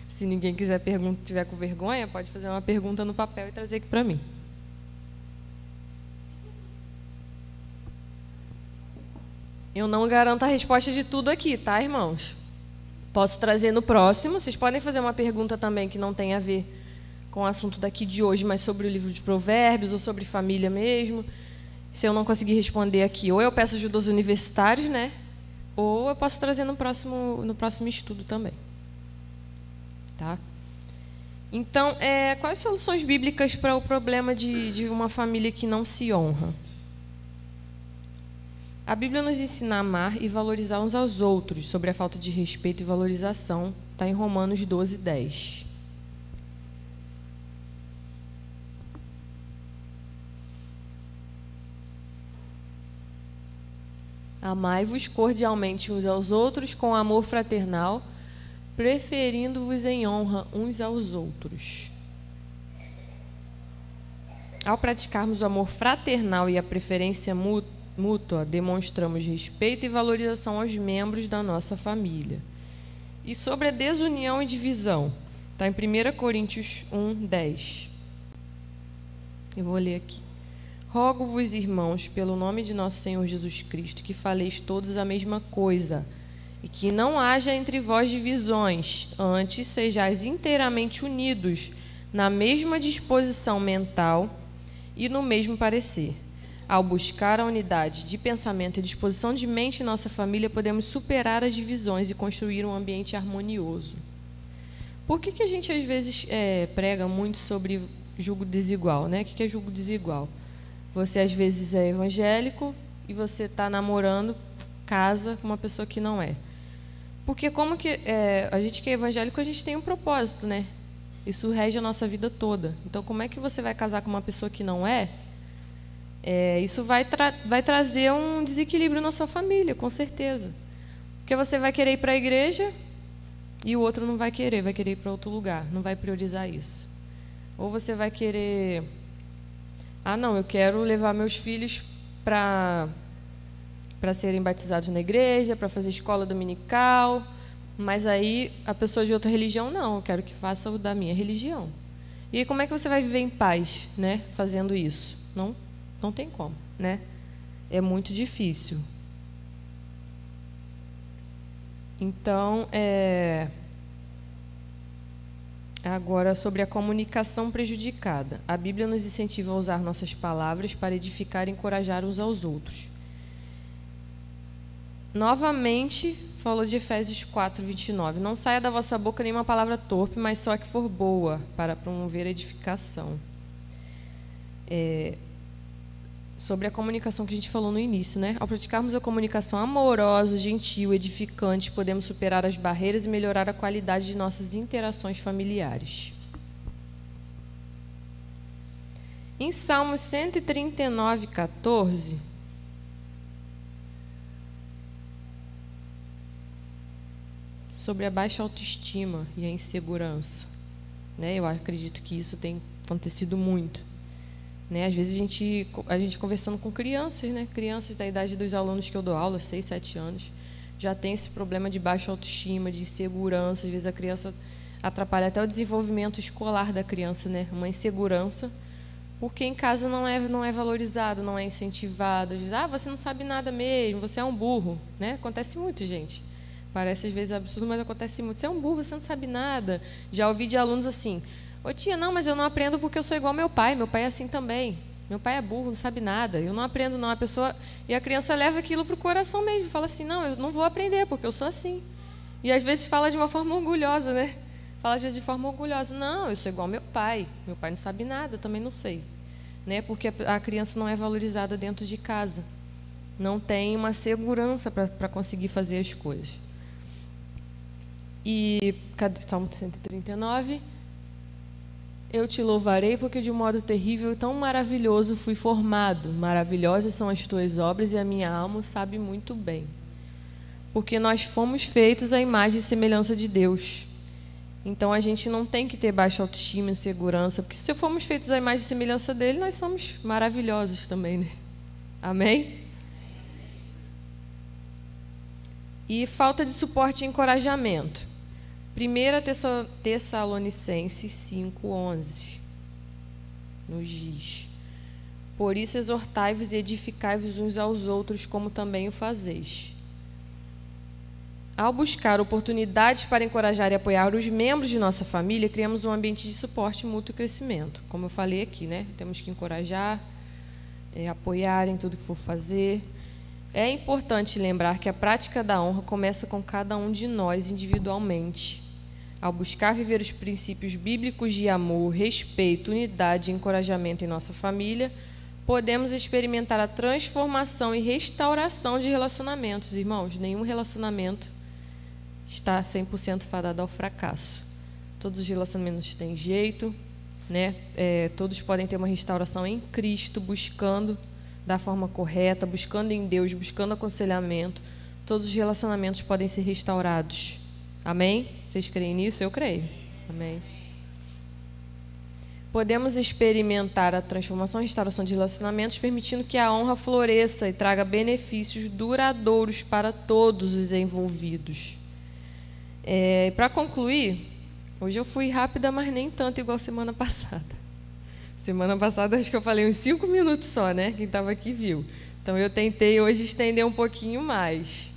Speaker 1: Se ninguém quiser tiver com vergonha, pode fazer uma pergunta no papel e trazer aqui para mim. Eu não garanto a resposta de tudo aqui, tá, irmãos? Posso trazer no próximo. Vocês podem fazer uma pergunta também que não tem a ver com o assunto daqui de hoje, mas sobre o livro de Provérbios ou sobre família mesmo. Se eu não conseguir responder aqui, ou eu peço ajuda aos universitários, né? Ou eu posso trazer no próximo estudo também. Tá? Então, quais soluções bíblicas para o problema de uma família que não se honra? A Bíblia nos ensina a amar e valorizar uns aos outros. Sobre a falta de respeito e valorização, está em Romanos 12, 10. Amai-vos cordialmente uns aos outros com amor fraternal, preferindo-vos em honra uns aos outros. Ao praticarmos o amor fraternal e a preferência mútua, demonstramos respeito e valorização aos membros da nossa família. E sobre a desunião e divisão, está em 1 Coríntios 1, 10. Eu vou ler aqui. Rogo-vos, irmãos, pelo nome de nosso Senhor Jesus Cristo, que faleis todos a mesma coisa, e que não haja entre vós divisões, antes sejais inteiramente unidos na mesma disposição mental e no mesmo parecer. Ao buscar a unidade de pensamento e disposição de mente em nossa família, podemos superar as divisões e construir um ambiente harmonioso. Por que a gente, às vezes, prega muito sobre julgo desigual, né? O que é julgo desigual? Você, às vezes, é evangélico e você está namorando, casa com uma pessoa que não é. Porque como que a gente que é evangélico, a gente tem um propósito, né? Isso rege a nossa vida toda. Então, como é que você vai casar com uma pessoa que não é? Isso vai trazer um desequilíbrio na sua família, com certeza. Porque você vai querer ir para a igreja e o outro não vai querer ir para outro lugar, não vai priorizar isso. Ou você vai querer... não, eu quero levar meus filhos para serem batizados na igreja, para fazer escola dominical, mas aí a pessoa de outra religião, não, eu quero que faça o da minha religião. E aí, como é que você vai viver em paz, né, fazendo isso? Não tem como, né? É muito difícil. Então, agora, sobre a comunicação prejudicada. A Bíblia nos incentiva a usar nossas palavras para edificar e encorajar uns aos outros. Novamente, falou de Efésios 4, 29. Não saia da vossa boca nenhuma palavra torpe, mas só a que for boa, para promover a edificação. Sobre a comunicação que a gente falou no início, né? Ao praticarmos a comunicação amorosa, gentil, edificante, podemos superar as barreiras e melhorar a qualidade de nossas interações familiares. Em Salmos 139, 14, sobre a baixa autoestima e a insegurança, né? Eu acredito que isso tem acontecido muito. Né? Às vezes a gente conversando com crianças, né? Crianças da idade dos alunos que eu dou aula, 6, 7 anos, já tem esse problema de baixa autoestima, de insegurança. Às vezes a criança atrapalha até o desenvolvimento escolar da criança, né? Uma insegurança, porque em casa não é valorizado, não é incentivado. Às vezes, você não sabe nada mesmo, você é um burro, né? Acontece muito, gente. Parece às vezes absurdo, mas acontece muito. Você é um burro, você não sabe nada. Já ouvi de alunos assim: ô tia, não, mas eu não aprendo porque eu sou igual ao meu pai é assim também. Meu pai é burro, não sabe nada, eu não aprendo não. E a criança leva aquilo para o coração mesmo, fala assim: não, eu não vou aprender porque eu sou assim. E às vezes fala de uma forma orgulhosa, né? Fala às vezes de forma orgulhosa: não, eu sou igual ao meu pai não sabe nada, eu também não sei. Né? Porque a criança não é valorizada dentro de casa, não tem uma segurança para conseguir fazer as coisas. E Salmo 139, eu te louvarei porque de um modo terrível e tão maravilhoso fui formado. Maravilhosas são as tuas obras e a minha alma o sabe muito bem. Porque nós fomos feitos à imagem e semelhança de Deus. Então a gente não tem que ter baixa autoestima e insegurança, porque se fomos feitos à imagem e semelhança dele, nós somos maravilhosos também, né? Amém? E falta de suporte e encorajamento. 1 Tessalonicenses 5:11 nos diz: por isso exortai-vos e edificai-vos uns aos outros, como também o fazeis. Ao buscar oportunidades para encorajar e apoiar os membros de nossa família, criamos um ambiente de suporte mútuo e crescimento. Como eu falei aqui, né? Temos que encorajar, apoiar em tudo que for fazer. É importante lembrar que a prática da honra começa com cada um de nós individualmente. Ao buscar viver os princípios bíblicos de amor, respeito, unidade e encorajamento em nossa família, podemos experimentar a transformação e restauração de relacionamentos. Irmãos, nenhum relacionamento está 100% fadado ao fracasso. Todos os relacionamentos têm jeito, né? Todos podem ter uma restauração em Cristo, buscando da forma correta, buscando em Deus, buscando aconselhamento. Todos os relacionamentos podem ser restaurados. Amém? Vocês creem nisso? Eu creio. Amém. Podemos experimentar a transformação e restauração de relacionamentos, permitindo que a honra floresça e traga benefícios duradouros para todos os envolvidos. Para concluir, hoje eu fui rápida, mas nem tanto igual semana passada. Semana passada acho que eu falei uns 5 minutos só, né? Quem estava aqui viu. Então eu tentei hoje estender um pouquinho mais.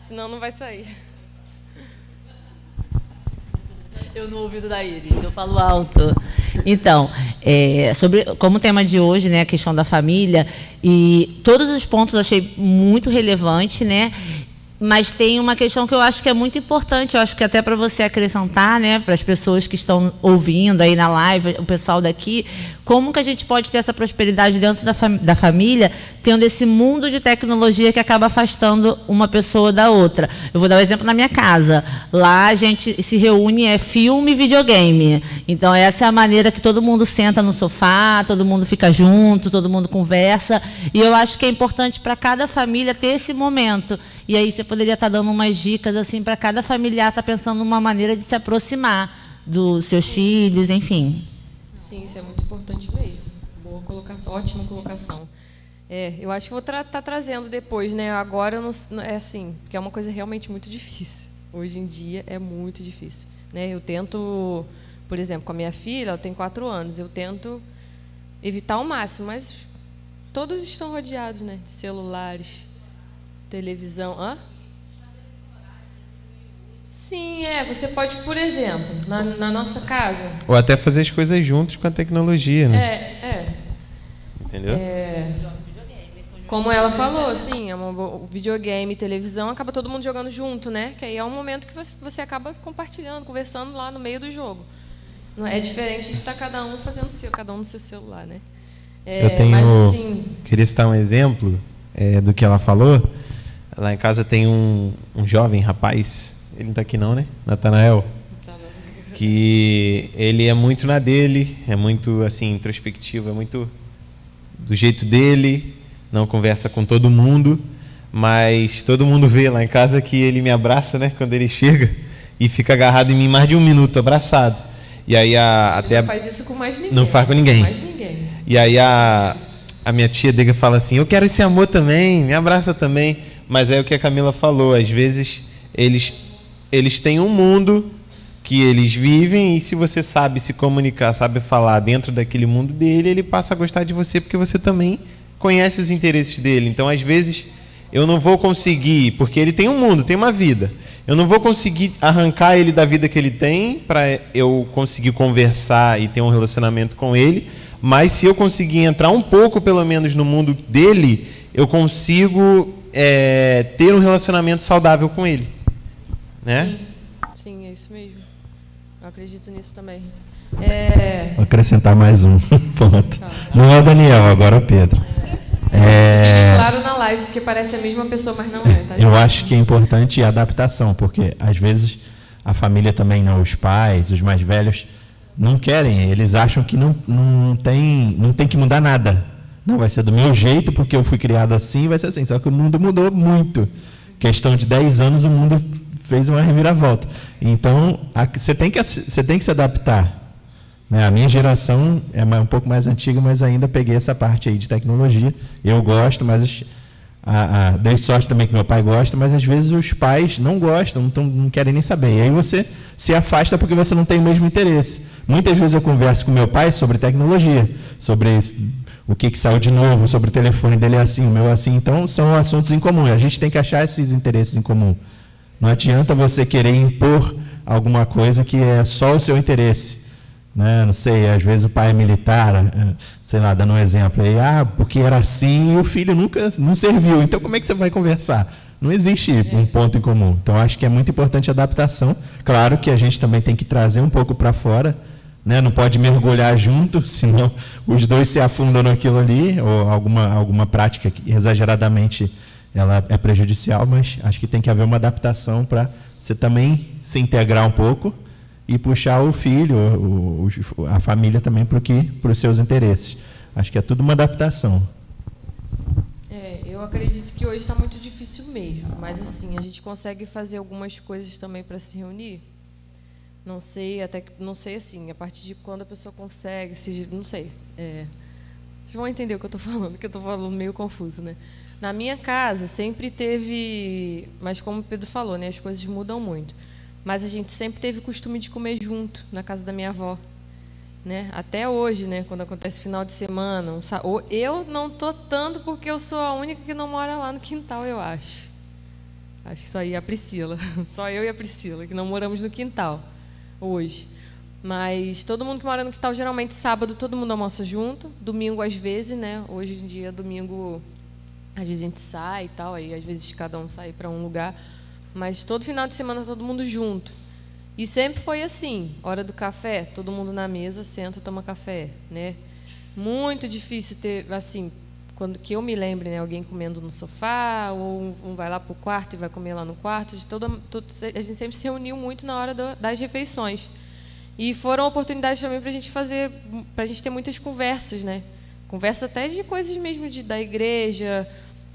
Speaker 1: Senão não vai sair.
Speaker 4: Eu no ouvido da Iris, eu falo alto. Então, como o tema de hoje, né, a questão da família, e todos os pontos eu achei muito relevante, né? Mas tem uma questão que eu acho que é muito importante, eu acho que até para você acrescentar, né, para as pessoas que estão ouvindo aí na live, o pessoal daqui, como que a gente pode ter essa prosperidade dentro da família, tendo esse mundo de tecnologia que acaba afastando uma pessoa da outra. Eu vou dar um exemplo na minha casa. Lá a gente se reúne, é filme e videogame. Então, essa é a maneira que todo mundo senta no sofá, todo mundo fica junto, todo mundo conversa. E eu acho que é importante para cada família ter esse momento. E aí você poderia estar dando umas dicas assim para cada familiar estar pensando numa maneira de se aproximar dos seus filhos, enfim.
Speaker 1: Sim, isso é muito importante mesmo. Boa colocação, ótima colocação. Eu acho que vou estar trazendo depois, né? Agora eu não, é assim, que é uma coisa realmente muito difícil. Hoje em dia é muito difícil, né? Eu tento, por exemplo, com a minha filha, ela tem 4 anos, eu tento evitar ao máximo, mas todos estão rodeados, né? De celulares, televisão. Hã? Sim, você pode, por exemplo, na nossa casa...
Speaker 2: Ou até fazer as coisas juntos com a tecnologia, né? Entendeu?
Speaker 1: Como ela falou, assim, o videogame, televisão, acaba todo mundo jogando junto, né? Que aí é um momento que você acaba compartilhando, conversando lá no meio do jogo. Não é diferente de estar cada um fazendo cada um no seu celular, né?
Speaker 2: Mas, assim... Queria citar um exemplo do que ela falou. Lá em casa tem um jovem rapaz, ele não está aqui não, né? Natanael. Que ele é muito na dele, é muito assim, introspectivo, é muito do jeito dele, não conversa com todo mundo, mas todo mundo vê lá em casa que ele me abraça, né? Quando ele chega e fica agarrado em mim mais de 1 minuto, abraçado. E aí
Speaker 1: ele não faz isso com mais ninguém.
Speaker 2: Não faz com ninguém.
Speaker 1: Mais ninguém.
Speaker 2: E aí a minha tia Dega fala assim, eu quero esse amor também, me abraça também. Mas é o que a Camila falou, às vezes eles têm um mundo que eles vivem e se você sabe se comunicar, sabe falar dentro daquele mundo dele, ele passa a gostar de você porque você também conhece os interesses dele. Então, às vezes, eu não vou conseguir, porque ele tem um mundo, tem uma vida, eu não vou conseguir arrancar ele da vida que ele tem para eu conseguir conversar e ter um relacionamento com ele, mas se eu conseguir entrar um pouco, pelo menos, no mundo dele, eu consigo ter um relacionamento saudável com ele. Né?
Speaker 1: Sim, é isso mesmo. Eu acredito nisso também.
Speaker 5: Vou acrescentar mais um ponto. Não é o Daniel, agora é o Pedro.
Speaker 1: Fique claro na live, porque parece a mesma pessoa, mas não é. Tá?
Speaker 5: Eu acho que é importante a adaptação, porque às vezes a família também, não, os pais, os mais velhos, não querem, eles acham que não tem que mudar nada. Não, vai ser do meu jeito, porque eu fui criado assim, vai ser assim. Só que o mundo mudou muito. Questão de 10 anos, o mundo fez uma reviravolta. Então, você tem que se adaptar. Né? A minha geração é um pouco mais antiga, mas ainda peguei essa parte aí de tecnologia. Eu gosto, mas dei sorte também que meu pai gosta, mas às vezes os pais não gostam, não querem nem saber. E aí você se afasta porque você não tem o mesmo interesse. Muitas vezes eu converso com meu pai sobre tecnologia, sobre o que saiu de novo, sobre o telefone dele é assim, o meu é assim. Então, são assuntos em comum. A gente tem que achar esses interesses em comum. Não adianta você querer impor alguma coisa que é só o seu interesse. Né? Não sei, às vezes o pai é militar, sei lá, dando um exemplo aí, porque era assim e o filho nunca não serviu. Então, como é que você vai conversar? Não existe um ponto em comum. Então, acho que é muito importante a adaptação. Claro que a gente também tem que trazer um pouco para fora, né? Não pode mergulhar junto, senão os dois se afundam naquilo ali, ou alguma prática que exageradamente ela é prejudicial, mas acho que tem que haver uma adaptação para você também se integrar um pouco e puxar o filho, a família também para os seus interesses. Acho que é tudo uma adaptação.
Speaker 1: Eu acredito que hoje está muito difícil mesmo, mas assim, a gente consegue fazer algumas coisas também para se reunir. Não sei assim, a partir de quando a pessoa consegue, não sei. Vocês vão entender o que eu estou falando, que eu estou falando meio confuso, né? Na minha casa sempre teve, mas como o Pedro falou, né, as coisas mudam muito. Mas a gente sempre teve costume de comer junto na casa da minha avó, né? Até hoje, né, quando acontece final de semana, eu não tô tanto porque eu sou a única que não mora lá no quintal, eu acho. Acho que só aí a Priscila, só eu e a Priscila que não moramos no quintal hoje. Mas todo mundo que mora no quintal, geralmente sábado todo mundo almoça junto, domingo às vezes, né? Hoje em dia domingo Às vezes a gente sai e tal, aí às vezes cada um sai para um lugar, mas todo final de semana todo mundo junto. E sempre foi assim, hora do café, todo mundo na mesa, senta, toma café, né? Muito difícil ter, assim, quando que eu me lembre, né, alguém comendo no sofá, ou um vai lá para o quarto e vai comer lá no quarto. A gente sempre se reuniu muito na hora das refeições. E foram oportunidades também para a gente fazer, para a gente ter muitas conversas, né? Conversa até de coisas mesmo da igreja,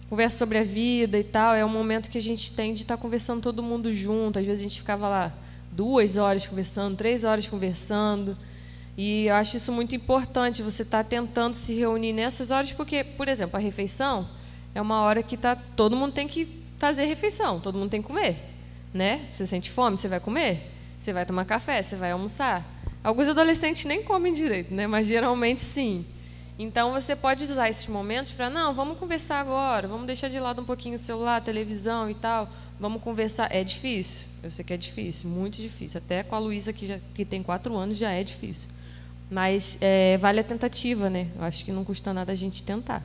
Speaker 1: conversa sobre a vida e tal. É um momento que a gente tem de estar conversando todo mundo junto. Às vezes a gente ficava lá 2 horas conversando, 3 horas conversando. E eu acho isso muito importante, você estar tentando se reunir nessas horas, porque, por exemplo, a refeição é uma hora que todo mundo tem que fazer refeição, todo mundo tem que comer, né? Você sente fome, você vai comer, você vai tomar café, você vai almoçar. Alguns adolescentes nem comem direito, né? Mas geralmente sim. Então você pode usar esses momentos para, não, vamos conversar agora, vamos deixar de lado um pouquinho o celular, a televisão e tal, vamos conversar. É difícil, eu sei que é difícil, muito difícil. Até com a Luísa, que tem 4 anos, já é difícil. Mas vale a tentativa, né? Eu acho que não custa nada a gente tentar,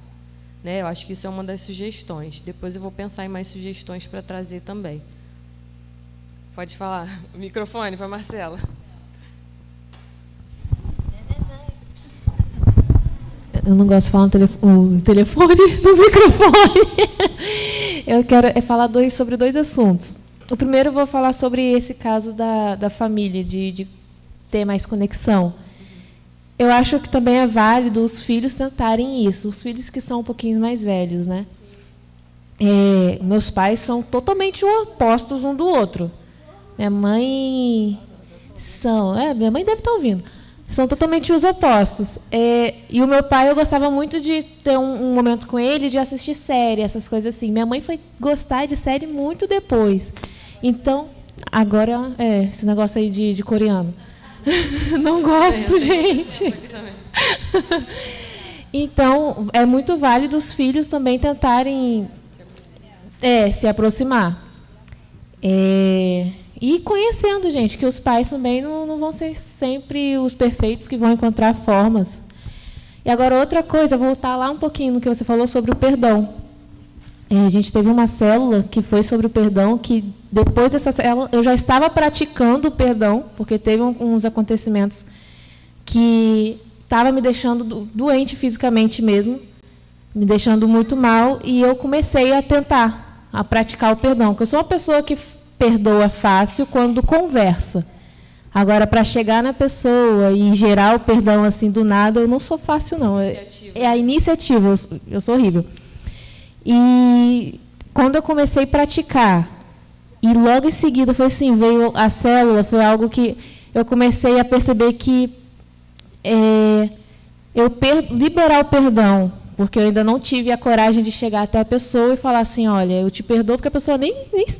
Speaker 1: né? Eu acho que isso é uma das sugestões. Depois eu vou pensar em mais sugestões para trazer também. Pode falar. O microfone para a Marcela.
Speaker 6: Eu não gosto de falar no telefone do microfone. Eu quero falar sobre 2 assuntos. O primeiro eu vou falar sobre esse caso da família, de ter mais conexão. Eu acho que também é válido os filhos tentarem isso, os filhos que são um pouquinho mais velhos, né? Meus pais são totalmente opostos um do outro. Minha mãe minha mãe deve estar ouvindo. São totalmente os opostos. E o meu pai, eu gostava muito de ter um momento com ele, de assistir série, essas coisas assim. Minha mãe foi gostar de série muito depois. Então, agora, esse negócio aí de coreano. Não gosto, gente. Então, é muito válido os filhos também tentarem se aproximar. E conhecendo, gente, que os pais também não vão ser sempre os perfeitos que vão encontrar formas. E agora, outra coisa, voltar lá um pouquinho no que você falou sobre o perdão. A gente teve uma célula que foi sobre o perdão, que depois dessa célula eu já estava praticando o perdão, porque teve uns acontecimentos que estava me deixando doente fisicamente mesmo, me deixando muito mal, e eu comecei a tentar, a praticar o perdão, porque eu sou uma pessoa que perdoa fácil quando conversa. Agora, para chegar na pessoa e gerar o perdão assim do nada, eu não sou fácil, não. É a iniciativa, eu sou horrível. E quando eu comecei a praticar, e logo em seguida foi assim, veio a célula, foi algo que eu comecei a perceber que liberar o perdão, porque eu ainda não tive a coragem de chegar até a pessoa e falar assim, olha, eu te perdoo, porque a pessoa nem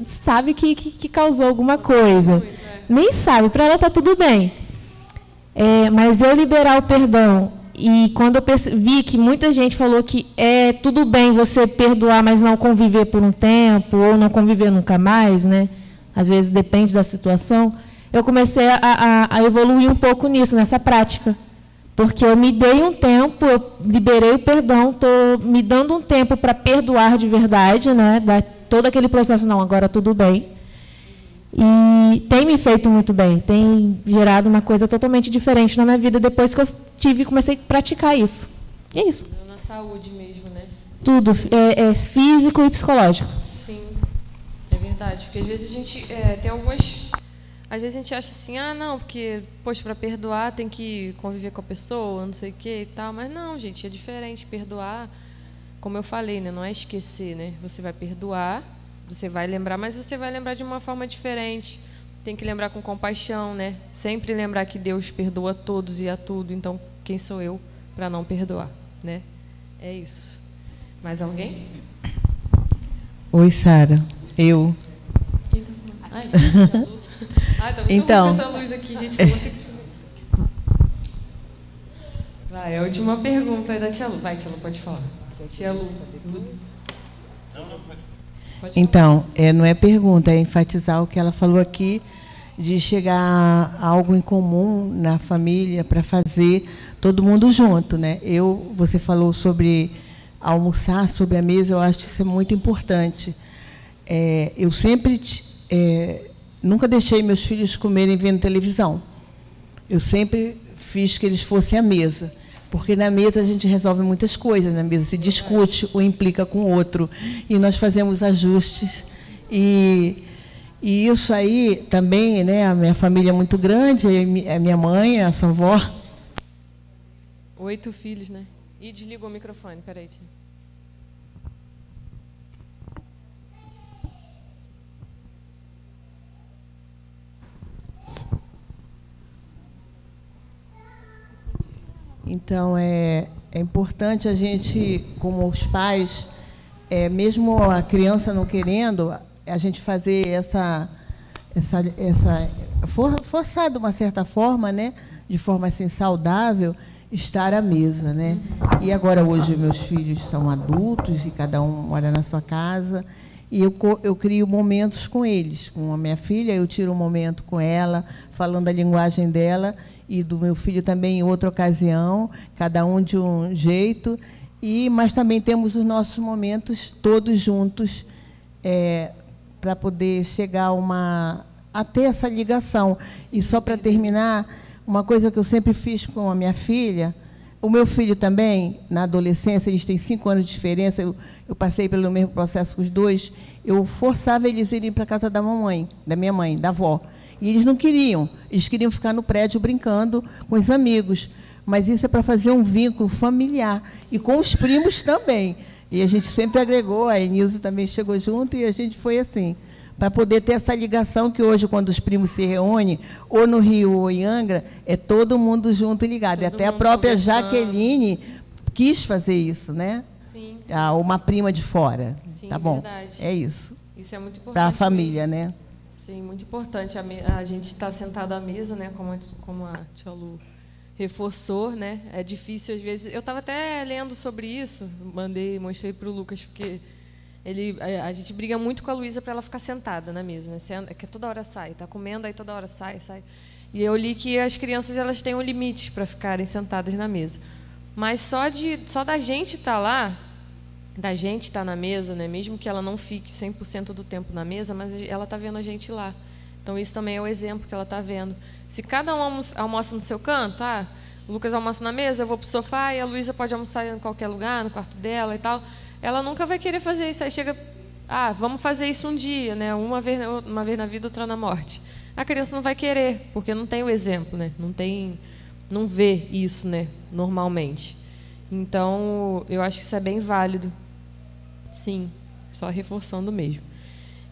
Speaker 6: sabe que causou alguma coisa. Nem sabe, para ela está tudo bem. Mas eu liberar o perdão, e quando eu vi que muita gente falou que tudo bem você perdoar, mas não conviver por um tempo, ou não conviver nunca mais, né? Às vezes depende da situação, eu comecei a evoluir um pouco nisso, nessa prática. Porque eu me dei um tempo, eu liberei o perdão, estou me dando um tempo para perdoar de verdade, né? Todo aquele processo, não, agora tudo bem. E tem me feito muito bem, tem gerado uma coisa totalmente diferente na minha vida depois que eu comecei a praticar isso. E é isso.
Speaker 1: Na saúde mesmo, né?
Speaker 6: Tudo, físico e psicológico.
Speaker 1: Sim, é verdade. Porque às vezes a gente tem algumas... Às vezes a gente acha assim, não, porque, poxa, para perdoar tem que conviver com a pessoa, não sei o que e tal. Mas não, gente, é diferente. Perdoar, como eu falei, né, não é esquecer, né? Você vai perdoar, você vai lembrar, mas você vai lembrar de uma forma diferente. Tem que lembrar com compaixão, né? Sempre lembrar que Deus perdoa a todos e a tudo. Então, quem sou eu para não perdoar, né? É isso. Mais alguém?
Speaker 7: Oi, Sara. Eu.
Speaker 1: Quem tá falando? Tá muito
Speaker 7: então,
Speaker 1: ruim essa luz aqui, gente. Não consigo... Vai, a última pergunta é da Tia Lu. Vai, Tia Lu, pode falar. Tia Lu. Pode
Speaker 7: então, não é pergunta, é enfatizar o que ela falou aqui, de chegar a algo em comum na família para fazer todo mundo junto, né? Você falou sobre almoçar sobre a mesa, eu acho que isso é muito importante. Eu sempre nunca deixei meus filhos comerem vendo televisão. Eu sempre fiz que eles fossem à mesa, porque na mesa a gente resolve muitas coisas, na mesa se discute, um implica com o outro, e nós fazemos ajustes. E isso aí também, né, a minha família é muito grande, a minha mãe, a sua avó.
Speaker 1: 8 filhos, né? E desligou o microfone, peraí, tia.
Speaker 7: Então, é importante a gente, como os pais, mesmo a criança não querendo, a gente fazer forçar de uma certa forma, né, de forma assim saudável, estar à mesa, né? E agora hoje meus filhos são adultos e cada um mora na sua casa, e eu crio momentos com eles. Com a minha filha, eu tiro um momento com ela, falando a linguagem dela, e do meu filho também em outra ocasião, cada um de um jeito, mas também temos os nossos momentos todos juntos, para poder chegar a ter essa ligação. E só para terminar, uma coisa que eu sempre fiz com a minha filha, o meu filho também, na adolescência, eles têm 5 anos de diferença, eu passei pelo mesmo processo com os dois, eu forçava eles a irem para a casa da minha mãe, da avó. E eles não queriam, eles queriam ficar no prédio brincando com os amigos. Mas isso é para fazer um vínculo familiar. E com os primos também. E a gente sempre agregou, a Enilze também chegou junto, e a gente foi assim, para poder ter essa ligação que hoje, quando os primos se reúnem, ou no Rio ou em Angra, é todo mundo junto e ligado. E até a própria Jaqueline quis fazer isso, né? Sim, sim. Uma prima de fora.
Speaker 1: Sim,
Speaker 7: tá bom.
Speaker 1: Verdade.
Speaker 7: É isso.
Speaker 1: Isso é muito importante.
Speaker 7: Para a família,
Speaker 1: mesmo.
Speaker 7: né?
Speaker 1: Sim, muito importante. A gente está sentado à mesa, né? Como a tia Lu reforçou, né? É difícil às vezes. Eu estava até lendo sobre isso, mostrei para o Lucas, porque a gente briga muito com a Luísa para ela ficar sentada na mesa, né? Que toda hora sai, está comendo, aí toda hora sai. E eu li que as crianças elas têm um limite para ficarem sentadas na mesa. Mas só da gente estar lá, da gente estar na mesa, né? Mesmo que ela não fique 100% do tempo na mesa, mas ela está vendo a gente lá. Então, isso também é o exemplo que ela está vendo. Se cada um almoça no seu canto, o Lucas almoça na mesa, eu vou para o sofá, e a Luísa pode almoçar em qualquer lugar, no quarto dela e tal, ela nunca vai querer fazer isso. Aí chega, vamos fazer isso um dia, né? Uma vez na vida, outra na morte. A criança não vai querer, porque não tem o exemplo, né? Não vê isso, né? Normalmente. Então, eu acho que isso é bem válido. Sim, só reforçando mesmo.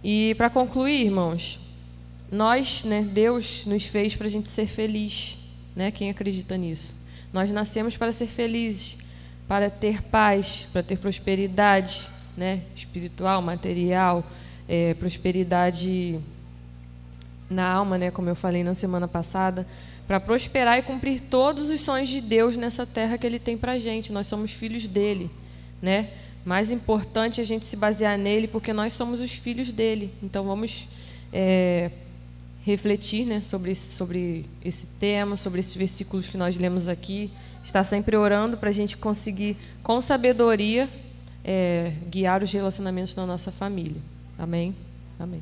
Speaker 1: E para concluir, irmãos, nós, né, Deus nos fez para a gente ser feliz, né? Quem acredita nisso? Nós nascemos para ser felizes, para ter paz, para ter prosperidade, né? Espiritual, material, prosperidade na alma, né? Como eu falei na semana passada, para prosperar e cumprir todos os sonhos de Deus nessa terra que Ele tem para a gente. Nós somos filhos dele, né? Mais importante é a gente se basear nele, porque nós somos os filhos dele. Então vamos refletir, né, sobre esse tema, sobre esses versículos que nós lemos aqui. Estar sempre orando para a gente conseguir, com sabedoria, guiar os relacionamentos da nossa família. Amém? Amém.